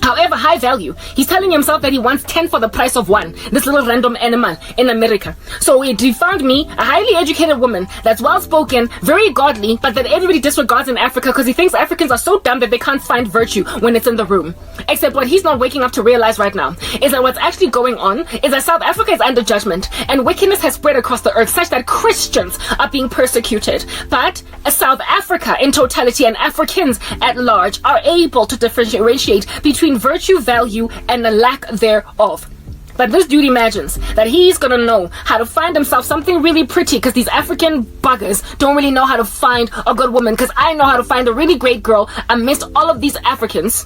however high value. He's telling himself that he wants 10 for the price of one, this little random animal in America. So he found me, a highly educated woman that's well-spoken, very godly, but that everybody disregards in Africa because he thinks Africans are so dumb that they can't find virtue when it's in the room. Except what he's not waking up to realize right now is that what's actually going on is that South Africa is under judgment and wickedness has spread across the earth such that Christians are being persecuted. But South Africa in totality and Africans at large are able to differentiate between virtue, value, and the lack thereof. But this dude imagines that he's gonna know how to find himself something really pretty because these African buggers don't really know how to find a good woman, because I know how to find a really great girl amidst all of these Africans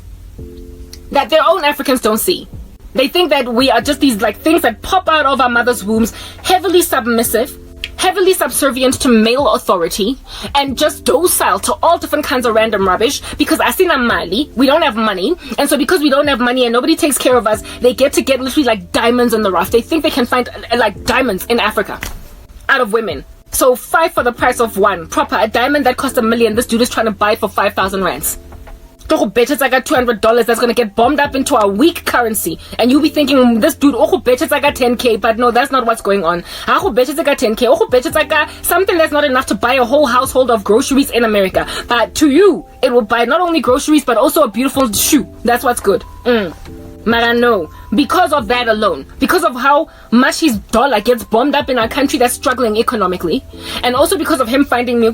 that their own Africans don't see. They think that we are just these like things that pop out of our mother's wombs, heavily submissive, heavily subservient to male authority, and just docile to all different kinds of random rubbish because asina mali, we don't have money, and so because we don't have money and nobody takes care of us, they get literally like diamonds in the rough. They think they can find like diamonds in Africa out of women. So 5 for the price of one. Proper, a diamond that cost $1 million, this dude is trying to buy for 5,000 rands. Bet it's like a $200 that's gonna get bombed up into a weak currency, and you'll be thinking this dude bet it's like a 10k, but no, that's not what's going on. Bet it's like a 10k, bet it's like something that's not enough to buy a whole household of groceries in America, but to you it will buy not only groceries but also a beautiful shoe. That's what's good. Mara, no. Because of that alone, because of how much his dollar gets bombed up in our country that's struggling economically, and also because of him finding me,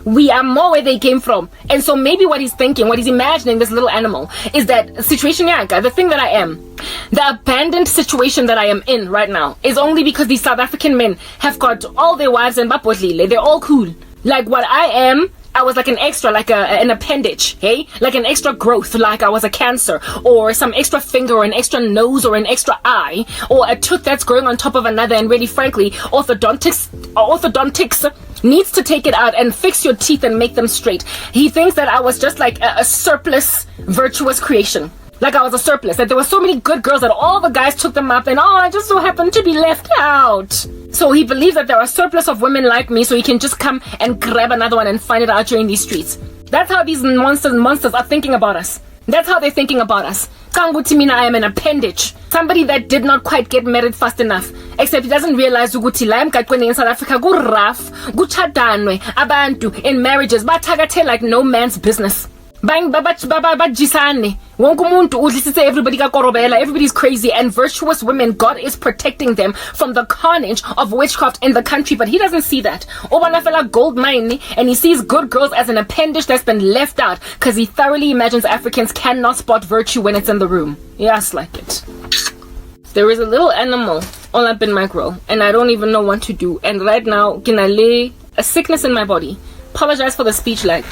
we are more where they came from. And so maybe what he's thinking, what he's imagining, this little animal, is that situation, the thing that I am, the abandoned situation that I am in right now, is only because these South African men have got all their wives and bapodlile. They're all cool. Like what I am, I was like an extra, like an appendage, hey? Like an extra growth, like I was a cancer, or some extra finger, or an extra nose, or an extra eye, or a tooth that's growing on top of another, and really frankly, orthodontics needs to take it out and fix your teeth and make them straight. He thinks that I was just like a surplus, virtuous creation. Like I was a surplus, that there were so many good girls that all the guys took them up and I just so happened to be left out. So he believes that there are a surplus of women like me, so he can just come and grab another one and find it out during these streets. That's how these monsters are thinking about us. That's how they're thinking about us. Kangutimina, I am an appendage. Somebody that did not quite get married fast enough. Except he doesn't realize ukuthi la emgaqweni in South Africa go rough, go chadanwe, abantu in marriages, bathakathe like no man's business. Bang babajisane. Everybody got korobela, everybody's crazy, and virtuous women, God is protecting them from the carnage of witchcraft in the country, but he doesn't see that. Obanafela gold mine, and he sees good girls as an appendage that's been left out, because he thoroughly imagines Africans cannot spot virtue when it's in the room. Yes, like it. There is a little animal all up in my grill, and I don't even know what to do. And right now, lay a sickness in my body. Apologize for the speech lag.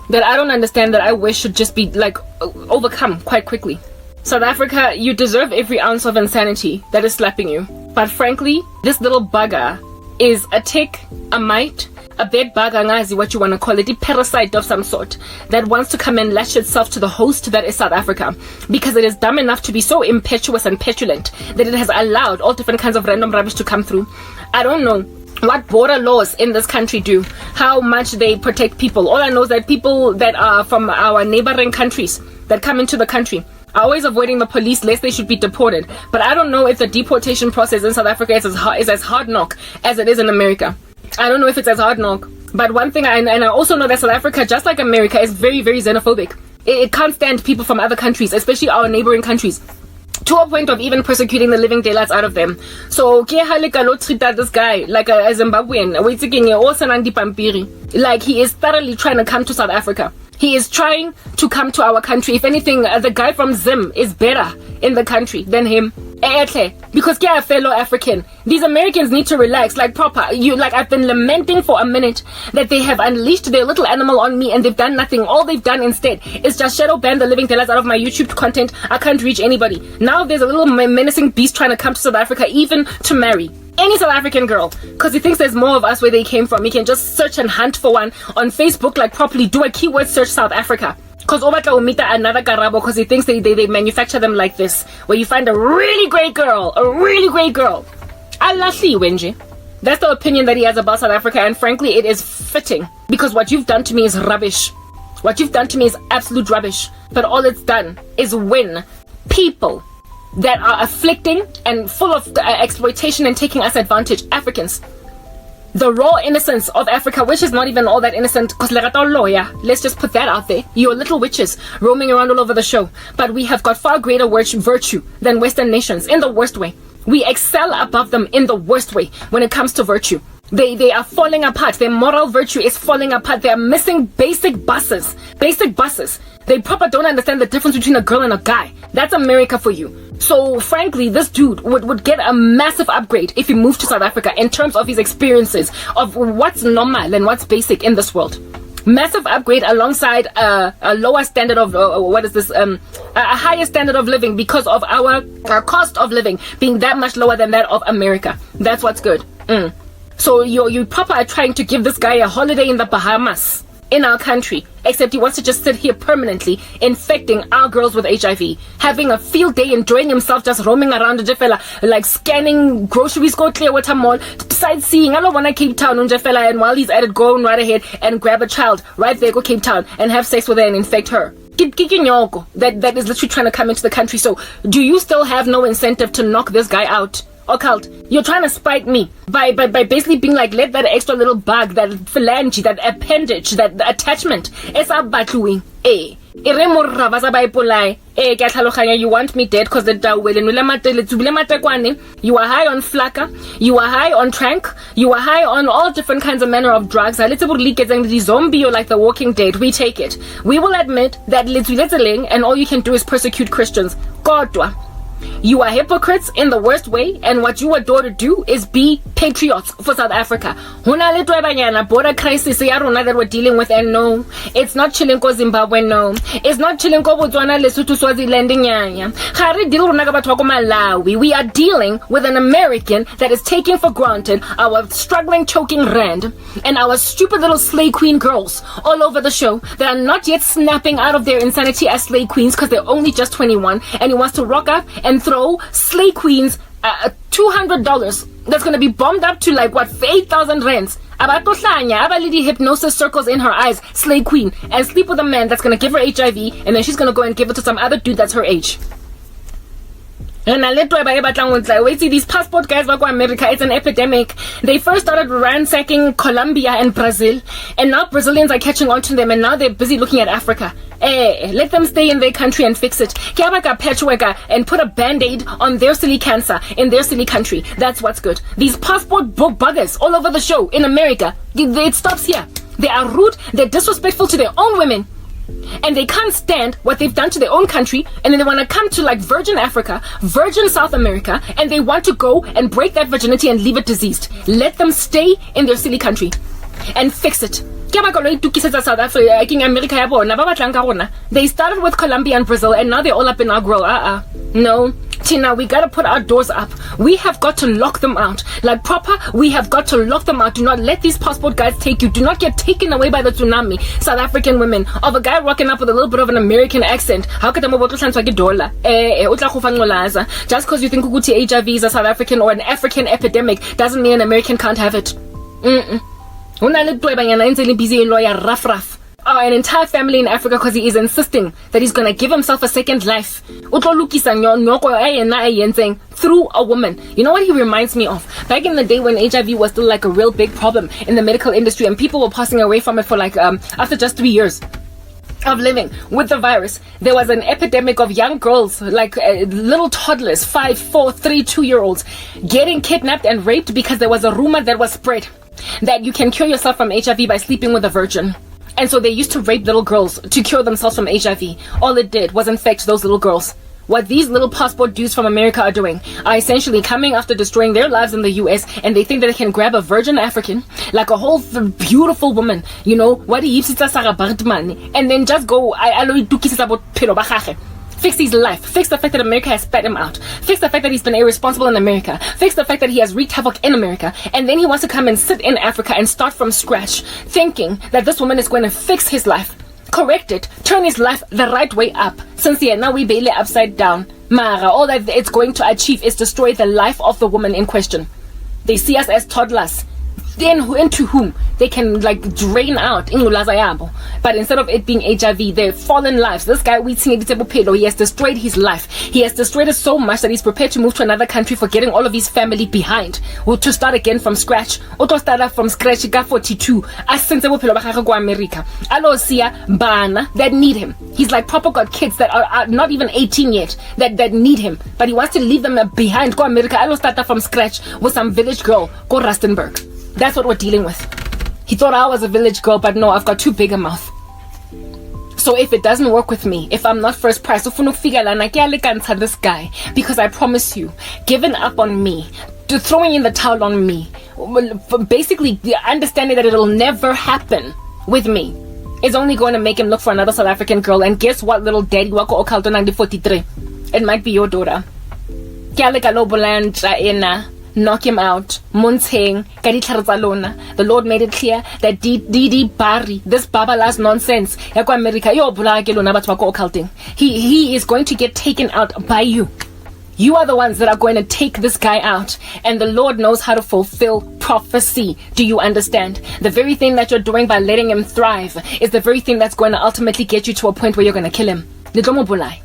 That I don't understand, that I wish should just be like overcome quite quickly. South Africa, you deserve every ounce of insanity that is slapping you. But frankly, this little bugger is a tick, a mite, a bed bug, angazi, what you want to call it, a parasite of some sort that wants to come and lash itself to the host that is South Africa, because it is dumb enough to be so impetuous and petulant that it has allowed all different kinds of random rubbish to come through. I don't know what border laws in this country do, how much they protect people. All I know is that people that are from our neighboring countries that come into the country are always avoiding the police lest they should be deported. But I don't know if the deportation process in South Africa is as hard knock as it is in America. I don't know if it's as hard knock. But one thing, and I also know that South Africa, just like America, is very, very xenophobic. It can't stand people from other countries, especially our neighboring countries, to a point of even persecuting the living daylights out of them. So treat this guy like a Zimbabwean, like he is thoroughly trying to come to South Africa. He is trying to come to our country. If anything, the guy from Zim is better in the country than him. Because they are a fellow African. These Americans need to relax, like proper. I've been lamenting for a minute that they have unleashed their little animal on me and they've done nothing. All they've done instead is just shadow ban the living daylights out of my YouTube content. I can't reach anybody. Now there's a little menacing beast trying to come to South Africa, even to marry any South African girl, because he thinks there's more of us where they came from. He can just search and hunt for one on Facebook, like properly do a keyword search South Africa. Because Obata will meet another Karabo, because he thinks they manufacture them like this, where you find a really great girl. Alashi Wenji. That's the opinion that he has about South Africa, and frankly, it is fitting, because what you've done to me is rubbish. What you've done to me is absolute rubbish. But all it's done is win people that are afflicting and full of exploitation and taking us advantage, Africans. The raw innocence of Africa, which is not even all that innocent, because let's just put that out there. You're little witches roaming around all over the show. But we have got far greater virtue than Western nations, in the worst way. We excel above them in the worst way when it comes to virtue. They are falling apart. Their moral virtue is falling apart. They are missing basic buses. They proper don't understand the difference between a girl and a guy. That's America for you. So frankly, this dude would get a massive upgrade if he moved to South Africa in terms of his experiences of what's normal and what's basic in this world. Massive upgrade alongside a lower standard of a higher standard of living, because of our cost of living being that much lower than that of America. That's what's good. So you proper are trying to give this guy a holiday in the Bahamas, in our country, except he wants to just sit here permanently infecting our girls with HIV, having a field day, enjoying himself, just roaming around the like scanning groceries, go clear water mall, sightseeing. I don't want to Cape Town, and while he's at it, go right ahead and grab a child right there, go Cape Town, and have sex with her and infect her. That is literally trying to come into the country. So do you still have no incentive to knock this guy out? Occult, you're trying to spite me by basically being like, let that extra little bug, that phalange, that appendage, that attachment, you want me dead because you are high on flakka, you are high on trank, you are high on all different kinds of manner of drugs. The zombie or like the Walking Dead, we take it. We will admit that and all you can do is persecute Christians. Kodwa, you are hypocrites in the worst way, and what you adore to do is be patriots for South Africa. Border crisis that we're dealing with, and no, it's not Chilinko Zimbabwe, no, it's not Chilinko Botswana, Lesotho, Swaziland. We are dealing with an American that is taking for granted our struggling, choking rand and our stupid little slay queen girls all over the show that are not yet snapping out of their insanity as slay queens because they're only just 21, and he wants to rock up and throw slay queens $200 that's going to be bombed up to like 8,000 rands. Abalidi hypnosis circles in her eyes, slay queen, and sleep with a man that's going to give her HIV, and then she's going to go and give it to some other dude that's her age. Wait, see, these passport guys back in America, it's an epidemic. They first started ransacking Colombia and Brazil, and now Brazilians are catching on to them, and now they're busy looking at Africa. Let them stay in their country and fix it. And put a band-aid on their silly cancer in their silly country. That's what's good. These passport book buggers all over the show in America, it stops here. They are rude, they're disrespectful to their own women, and they can't stand what they've done to their own country, and then they want to come to like Virgin Africa, Virgin South America, and they want to go and break that virginity and leave it diseased. Let them stay in their silly country and fix it. South Africa, they started with Colombia and Brazil, and now they're all up in our grill. No, Tina, we gotta put our doors up. We have got to lock them out. Like proper, we have got to lock them out. Do not let these passport guys take you. Do not get taken away by the tsunami. South African women, of a guy rocking up with a little bit of an American accent. How could just because you think HIV is a South African or an African epidemic doesn't mean an American can't have it. An entire family in Africa because he is insisting that he's gonna give himself a second life through a woman. You know what he reminds me of? Back in the day when HIV was still like a real big problem in the medical industry, and people were passing away from it for like after just 3 years of living with the virus. There was an epidemic of young girls, like little toddlers, 5, 4, 3, 2-year-olds, getting kidnapped and raped because there was a rumor that was spread that you can cure yourself from HIV by sleeping with a virgin. And so they used to rape little girls to cure themselves from HIV. All it did was infect those little girls. What these little passport dudes from America are doing are essentially coming after destroying their lives in the US, and they think that they can grab a virgin African, like a whole beautiful woman, you know, and then just go, fix his life, fix the fact that America has spat him out, fix the fact that he's been irresponsible in America, fix the fact that he has wreaked havoc in America, and then he wants to come and sit in Africa and start from scratch, thinking that this woman is going to fix his life, correct it, turn his life the right way up. Since now we barely upside down. Mara, all that it's going to achieve is destroy the life of the woman in question. They see us as toddlers, then into whom they can like drain out. But instead of it being HIV, they're fallen lives. This guy, he has destroyed his life. He has destroyed it so much that he's prepared to move to another country, forgetting all of his family behind, or to start again from scratch, or to start from scratch. 42 America. Bana that need him. He's like proper got kids that are not even 18 yet that need him, but he wants to leave them behind. Go America. I'll start from scratch with some village girl. Go Rustenburg. That's what we're dealing with. He thought I was a village girl, but no, I've got too big a mouth. So if it doesn't work with me, if I'm not first prize, this guy, because I promise you, giving up on me, throwing in the towel on me, basically understanding that it'll never happen with me, is only going to make him look for another South African girl. And guess what, little daddy wako okalto 43? It might be your daughter. Knock him out. The Lord made it clear that Didi Barry, this babalas nonsense, he is going to get taken out by you. You are the ones that are going to take this guy out, and the Lord knows how to fulfill prophecy. Do you understand? The very thing that you're doing by letting him thrive is the very thing that's going to ultimately get you to a point where you're going to kill him. Otherwise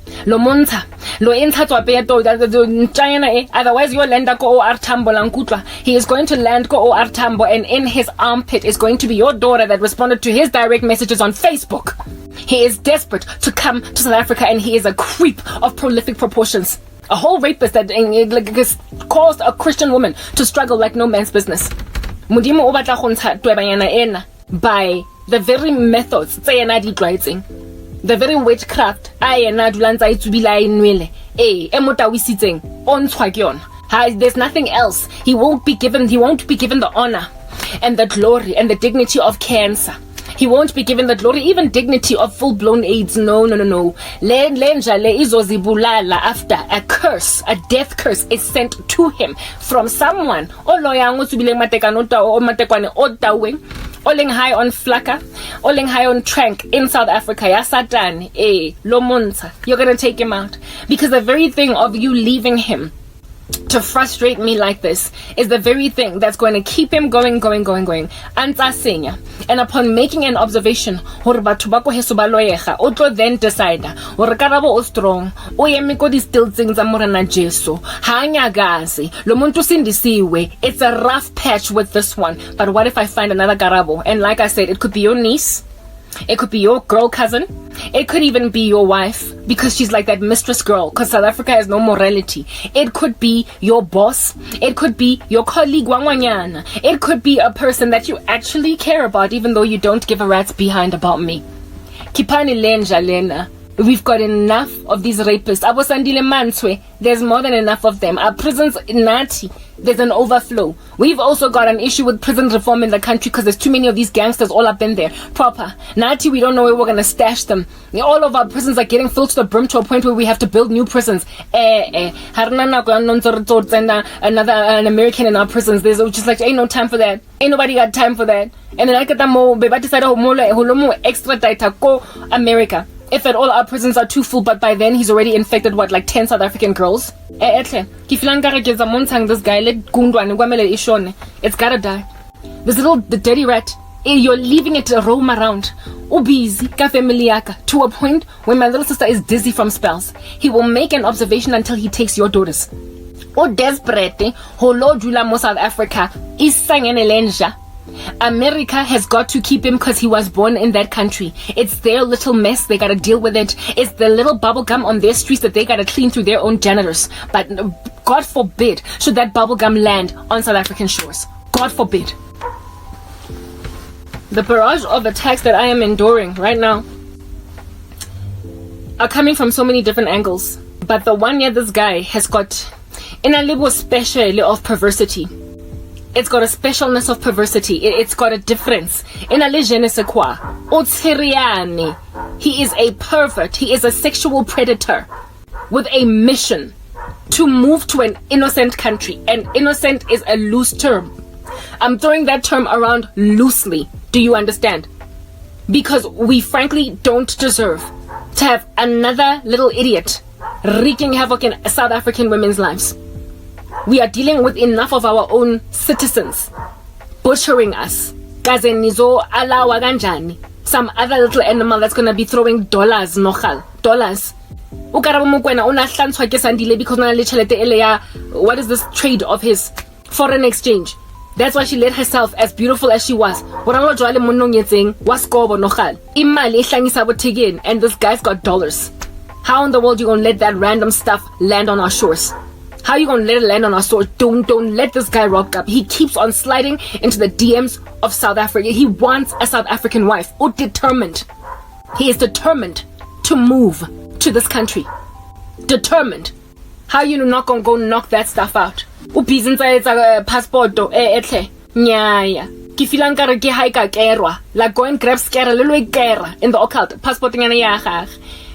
you'll land ko Artambo Lankutla. He is going to land ko Artambo, and in his armpit is going to be your daughter that responded to his direct messages on Facebook. He is desperate to come to South Africa, and he is a creep of prolific proportions. A whole rapist that caused a Christian woman to struggle like no man's business. By the very methods the very witchcraft there's nothing else. He won't be given the honor and the glory and the dignity of cancer. He won't be given the glory, even dignity of full-blown AIDS. No. After a curse, a death curse is sent to him from someone. Oling high on flaka, oling high on trank in South Africa. Ya Satan, lo monza. You're gonna take him out because the very thing of you leaving him to frustrate me like this is the very thing that's going to keep him going. And upon making an observation, then decide karabo o strong o eme ko di still things amorana Jesu hanyagazi lo muntu sindisiwe. It's a rough patch with this one, but what if I find another karabo? And like I said, it could be your niece, it could be your girl cousin, it could even be your wife, because she's like that mistress girl, because South Africa has no morality. It could be your boss, it could be your colleague wangwanyana, it could be a person that you actually care about, even though you don't give a rat's behind about me. Kipani lenja lena. We've got enough of these rapists. Abosandile Manswe, there's more than enough of them. Our prisons, Nati, there's an overflow. We've also got an issue with prison reform in the country because there's too many of these gangsters all up in there. Proper. Nati, we don't know where we're going to stash them. All of our prisons are getting filled to the brim to a point where we have to build new prisons. Another an American in our prisons. There's just like, ain't no time for that. Ain't nobody got time for that. And then I get more, extradite go America. If at all our prisons are too full, but by then he's already infected like 10 South African girls. This guy, it's gotta die. This the dirty rat, you're leaving it to roam around. To a point where my little sister is dizzy from spells. He will make an observation until he takes your daughters. Desperate, South Africa is America has got to keep him because he was born in that country. It's their little mess, they gotta deal with it. It's the little bubble gum on their streets that they gotta clean through their own janitors. But God forbid should that bubble gum land on South African shores. God forbid. The barrage of attacks that I am enduring right now are coming from so many different angles. But the one year this guy has got in a little special of perversity. It's got a specialness of perversity. It's got a difference. In a je ne sais quoi. He is a pervert. He is a sexual predator with a mission to move to an innocent country. And innocent is a loose term. I'm throwing that term around loosely. Do you understand? Because we frankly don't deserve to have another little idiot wreaking havoc in South African women's lives. We are dealing with enough of our own citizens butchering us. Some other little animal that's gonna be throwing dollars. Dollars. What is this trade of his? Foreign exchange. That's why she let herself, as beautiful as she was. And this guy's got dollars. How in the world you gonna let that random stuff land on our shores? How you gonna let it land on our shores? Don't let this guy rock up. He keeps on sliding into the DMs of South Africa. He wants a South African wife. Determined. He is determined to move to this country. Determined. How you not gonna go knock that stuff out? Passport nyaya. Kifilankare ke haika kerwa. Like go and grab scare little kera in the occult. Passport ngana ya gag.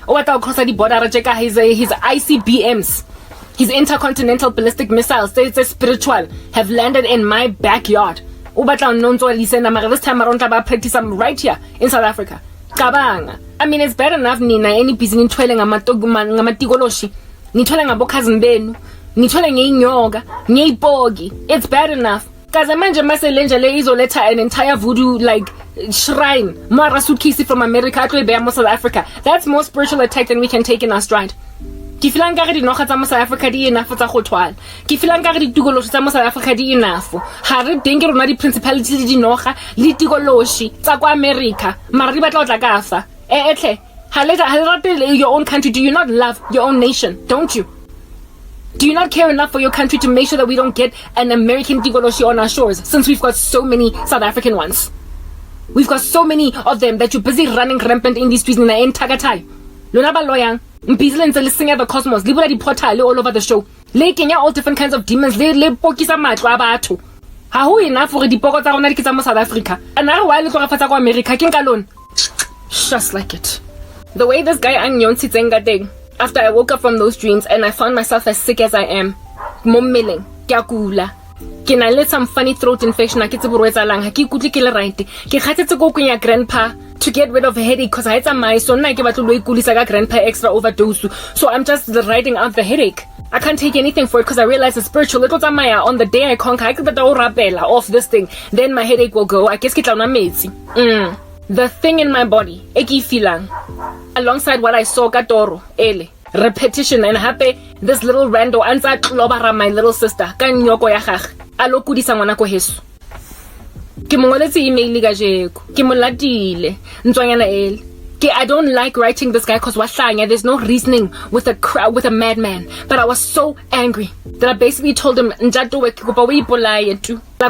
O batla go cross the border check his ICBMs. His intercontinental ballistic missiles, it's spiritual, have landed in my backyard. This time around, I practice them right here in South Africa. I mean, it's bad enough, Nina, any business in twelling a matigoloshi, Nitolang a bokazan benu, Nitolang a yoga, Nye bogi. It's bad enough. Because I imagine Maselenja isoleta an entire voodoo shrine, Mara suitcase from America to South Africa. That's more spiritual attack than we can take in our stride. Ke filang ka re di noga tsa mo South Africa di enough tsa go twala. Ke filang ka re di tikoloshi tsa mo South Africa di enough. Ha re teng ke rona di principalities le di noga le tikoloshi tsa kwa America. Mara di batla o tla ka fa. Etle, ha le rate your own country. Do you not love your own nation? Don't you? Do you not care enough for your country to make sure that we don't get an American tikoloshi on our shores, since we've got so many South African ones? We've got so many of them that you're busy running rampant in these streets in the entire Lona ba loyang. Mpizile ntse le senya the cosmos. Le bula di portal all over the show. Le kenya all different kinds of demons. Le pokisa matlo a batho. Ha ho enough for dipoko tsa rona di kitsa mo South Africa. Another while le tlogafatsa kwa America ke nka lona. Just like it. The way this guy anyonsitseng ka teng. After I woke up from those dreams and I found myself as sick as I am. Mo mmeleng ke a kula. Ke na le some funny throat infection. Ha ke tse borwetsalang. Ha ke ikutlwe ke le right. Ke kgatsetse go kunya grandpa to get rid of a headache because I had some so na ke batlo lo ikulisa ka grandpa extra overdose. So I'm just riding out the headache. I can't take anything for it because I realize it's spiritual. Little Tamaya, on the day I conquer, I could off this thing. Then my headache will go. I guess the thing in my body, eki filang, alongside what I saw katoro, ele, repetition and happy, this little rando anza klobara my little sister. Kan nyoko ya gag. Alo kudisa ngwana ko heso. Ke mongoletse email ka jeko. Ke molatile. Ntswanyana ele. I don't like writing this guy because there's no reasoning with a madman. But I was so angry that I basically told him, like,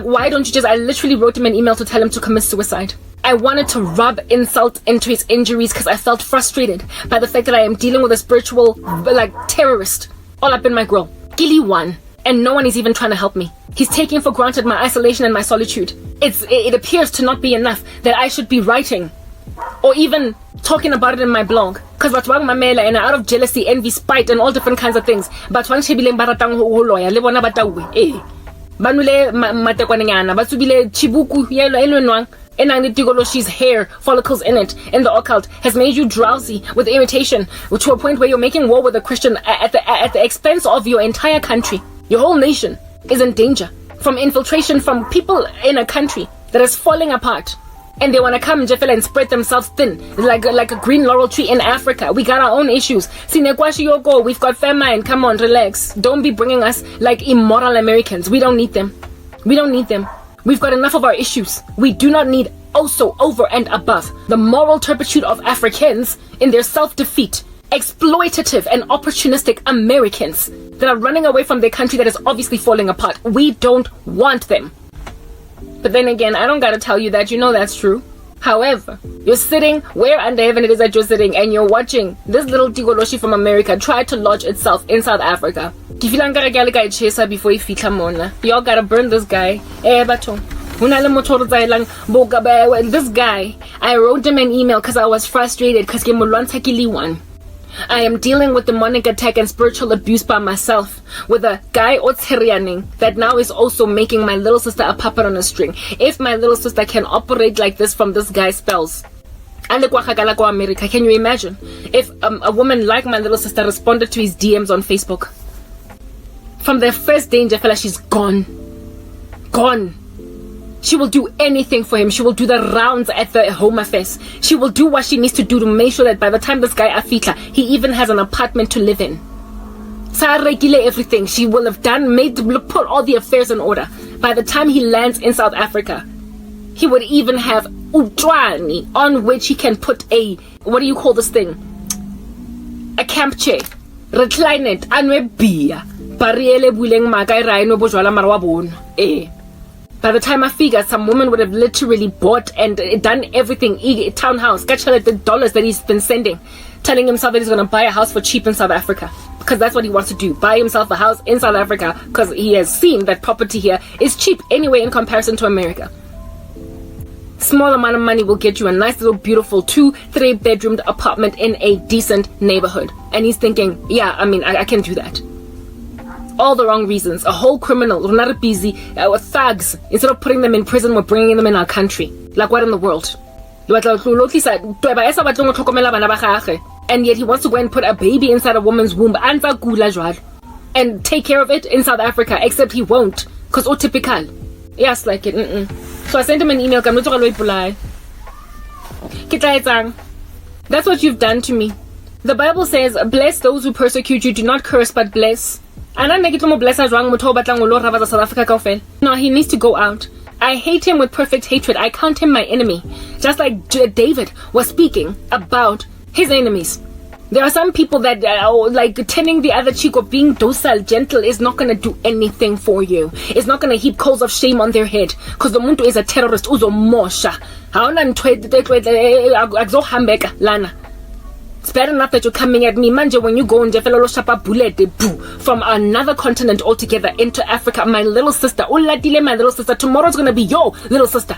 why don't you just, I literally wrote him an email to tell him to commit suicide. I wanted to rub insult into his injuries because I felt frustrated by the fact that I am dealing with a spiritual, like, terrorist all up in my grill. Gilly won, and no one is even trying to help me. He's taking for granted my isolation and my solitude. It appears to not be enough that I should be writing or even talking about it in my blog, because batwang mamela and out of jealousy, envy, spite, and all different kinds of things. Batwang shebileng baratang ho loya le bona batawe banule matekwanenyana batsubile chibuku yelo elwenwang enang le tigoloshi's hair follicles in it, in the occult, has made you drowsy with irritation to a point where you're making war with a Christian at the expense of your entire country. Your whole nation is in danger from infiltration from people in a country that is falling apart. And they want to come and spread themselves thin like a green laurel tree in Africa. We got our own issues. Sinekwashi Yoko, we've got famine. Come on, relax. Don't be bringing us like immoral Americans. We don't need them. We don't need them. We've got enough of our issues. We do not need also over and above the moral turpitude of Africans in their self-defeat, exploitative and opportunistic Americans that are running away from their country that is obviously falling apart. We don't want them. But then again, I don't gotta tell you that, you know that's true. However, you're sitting where under heaven it is that you're sitting, and you're watching this little tigoloshi from America try to lodge itself in South Africa. Y'all gotta burn this guy. This guy, I wrote him an email because I was frustrated because I am dealing with demonic attack and spiritual abuse by myself with a guy Otserianing that now is also making my little sister a puppet on a string. If my little sister can operate like this from this guy's spells, can you imagine if a woman like my little sister responded to his DMs on Facebook? From the first danger, fella, she's gone. She will do anything for him. She will do the rounds at the Home Affairs. She will do what she needs to do to make sure that by the time this guy afitla, he even has an apartment to live in. Everything she will have done, put all the affairs in order. By the time he lands in South Africa, he would even have utwani on which he can put a, what do you call this thing? A camp chair. Recline it. Anwe beer. Bariele buleng makai raino bojwala marwabon. By the time I figure, some woman would have literally bought and done everything. Townhouse, catch the dollars that he's been sending, telling himself that he's going to buy a house for cheap in South Africa. Because that's what he wants to do. Buy himself a house in South Africa because he has seen that property here is cheap anyway in comparison to America. Small amount of money will get you a nice little beautiful 2-3 bedroomed apartment in a decent neighborhood. And he's thinking, yeah, I mean, I can do that. All the wrong reasons. A whole criminal, we're not busy, thugs. Instead of putting them in prison, we're bringing them in our country. Like what in the world? And yet he wants to go and put a baby inside a woman's womb and take care of it in South Africa, except he won't, because typical. Yes, like it. So I sent him an email. That's what you've done to me. The Bible says, bless those who persecute you, do not curse but bless. No, he needs to go out. I hate him with perfect hatred. I count him my enemy. Just like David was speaking about his enemies. There are some people that like turning the other cheek or being docile, gentle is not going to do anything for you. It's not going to heap coals of shame on their head. Because the muntu is a terrorist. It's bad enough that you're coming at me, manje, when you go and from another continent altogether into Africa. My little sister, my little sister, tomorrow's gonna be your little sister.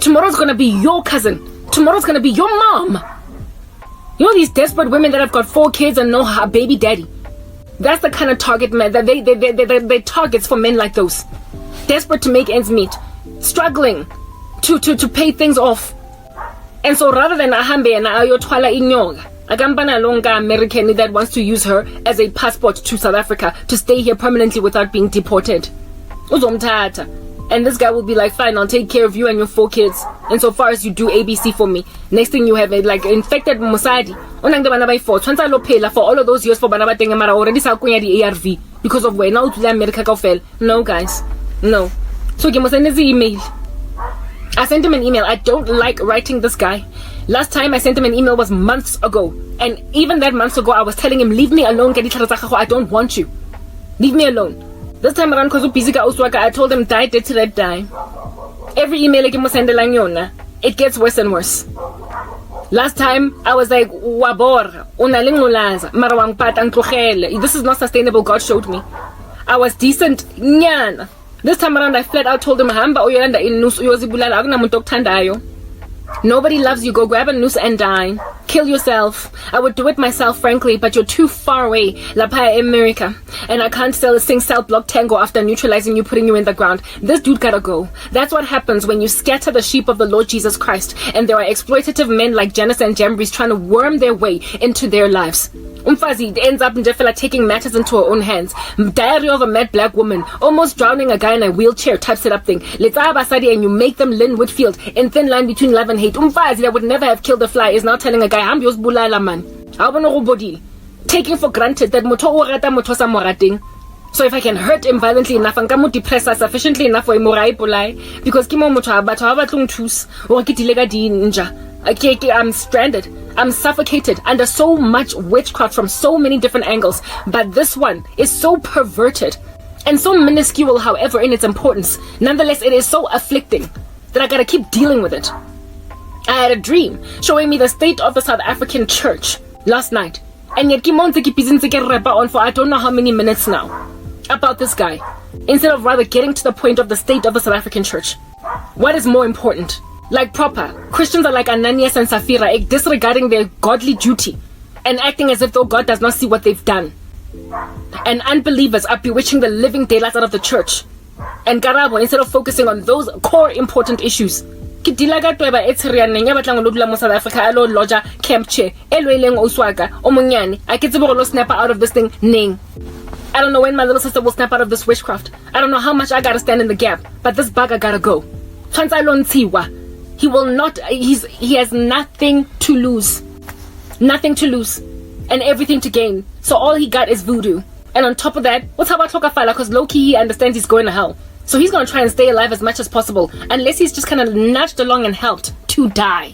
Tomorrow's gonna be your cousin. Tomorrow's gonna be your mom. You know these desperate women that have got 4 kids and no baby daddy. That's the kind of target man that they targets for men like those. Desperate to make ends meet, struggling to pay things off. And so rather than ahambe na ayotwala inyoka, A kampana longa American that wants to use her as a passport to South Africa to stay here permanently without being deported. Uzomthatha. And this guy will be like, fine, I'll take care of you and your 4 kids. And so far as you do ABC for me. Next thing you have a like infected Mosadi. Onang de bana by 4. Twanza lo pela for all of those years for bana ba tenga mara already sa kunya di ARV. Because of where now to America ka fail. No guys. No. So give me send his email. I sent him an email. I don't like writing this guy. Last time I sent him an email was months ago. And even that months ago I was telling him, leave me alone, I don't want you. Leave me alone. This time around, because busy ka uswaka, I told him die, dead to that die. Every email I send yona, it gets worse and worse. Last time I was like, wabor, unalingulaza, marawang pat ang tlogele. This is not sustainable, God showed me. I was decent, nyan. This time around I flat out told him, hamba uyolanda inus uyozibulala akuna muntu okuthandayo. Nobody loves you, go grab a noose and die. Kill yourself. I would do it myself, frankly, but you're too far away, Lapaya America. And I can't sing cell block tango after neutralizing you, putting you in the ground. This dude gotta go. That's what happens when you scatter the sheep of the Lord Jesus Christ, and there are exploitative men like Janice and Jambres trying to worm their way into their lives. Umfazi ends up in Jeffela taking matters into her own hands. Diary of a mad black woman, almost drowning a guy in a wheelchair type setup thing. Let's Basadi and you make them Lynn Whitfield in thin line between love and hate. Umfazi that would never have killed a fly is now telling a guy, I'm yours bulala man. Taking for granted that moto orata moto sa morating. So if I can hurt him violently enough, and kamu depress her sufficiently enough for him polai, because kimo moto abato abatlung tus or kitilega di ninja. I'm stranded. I'm suffocated under so much witchcraft from so many different angles. But this one is so perverted and so minuscule, however, in its importance. Nonetheless, it is so afflicting that I gotta keep dealing with it. I had a dream showing me the state of the South African church last night. And yet, on for I don't know how many minutes now about this guy, instead of rather getting to the point of the state of the South African church. What is more important? Like proper, Christians are like Ananias and Sapphira, disregarding their godly duty and acting as if though God does not see what they've done. And unbelievers are bewitching the living daylights out of the church. And Karabo, instead of focusing on those core important issues, South Africa alo loja camp chair elweleng oswaka omunyane I get to snap out of this thing ning. I don't know when my little sister will snap out of this witchcraft. I don't know how much I gotta stand in the gap, but this bugger gotta go. He will not, he has nothing to lose. Nothing to lose. And everything to gain. So all he got is voodoo. And on top of that, what's about Tokafala? Because low-key he understands he's going to hell. So he's going to try and stay alive as much as possible. Unless he's just kind of nudged along and helped to die.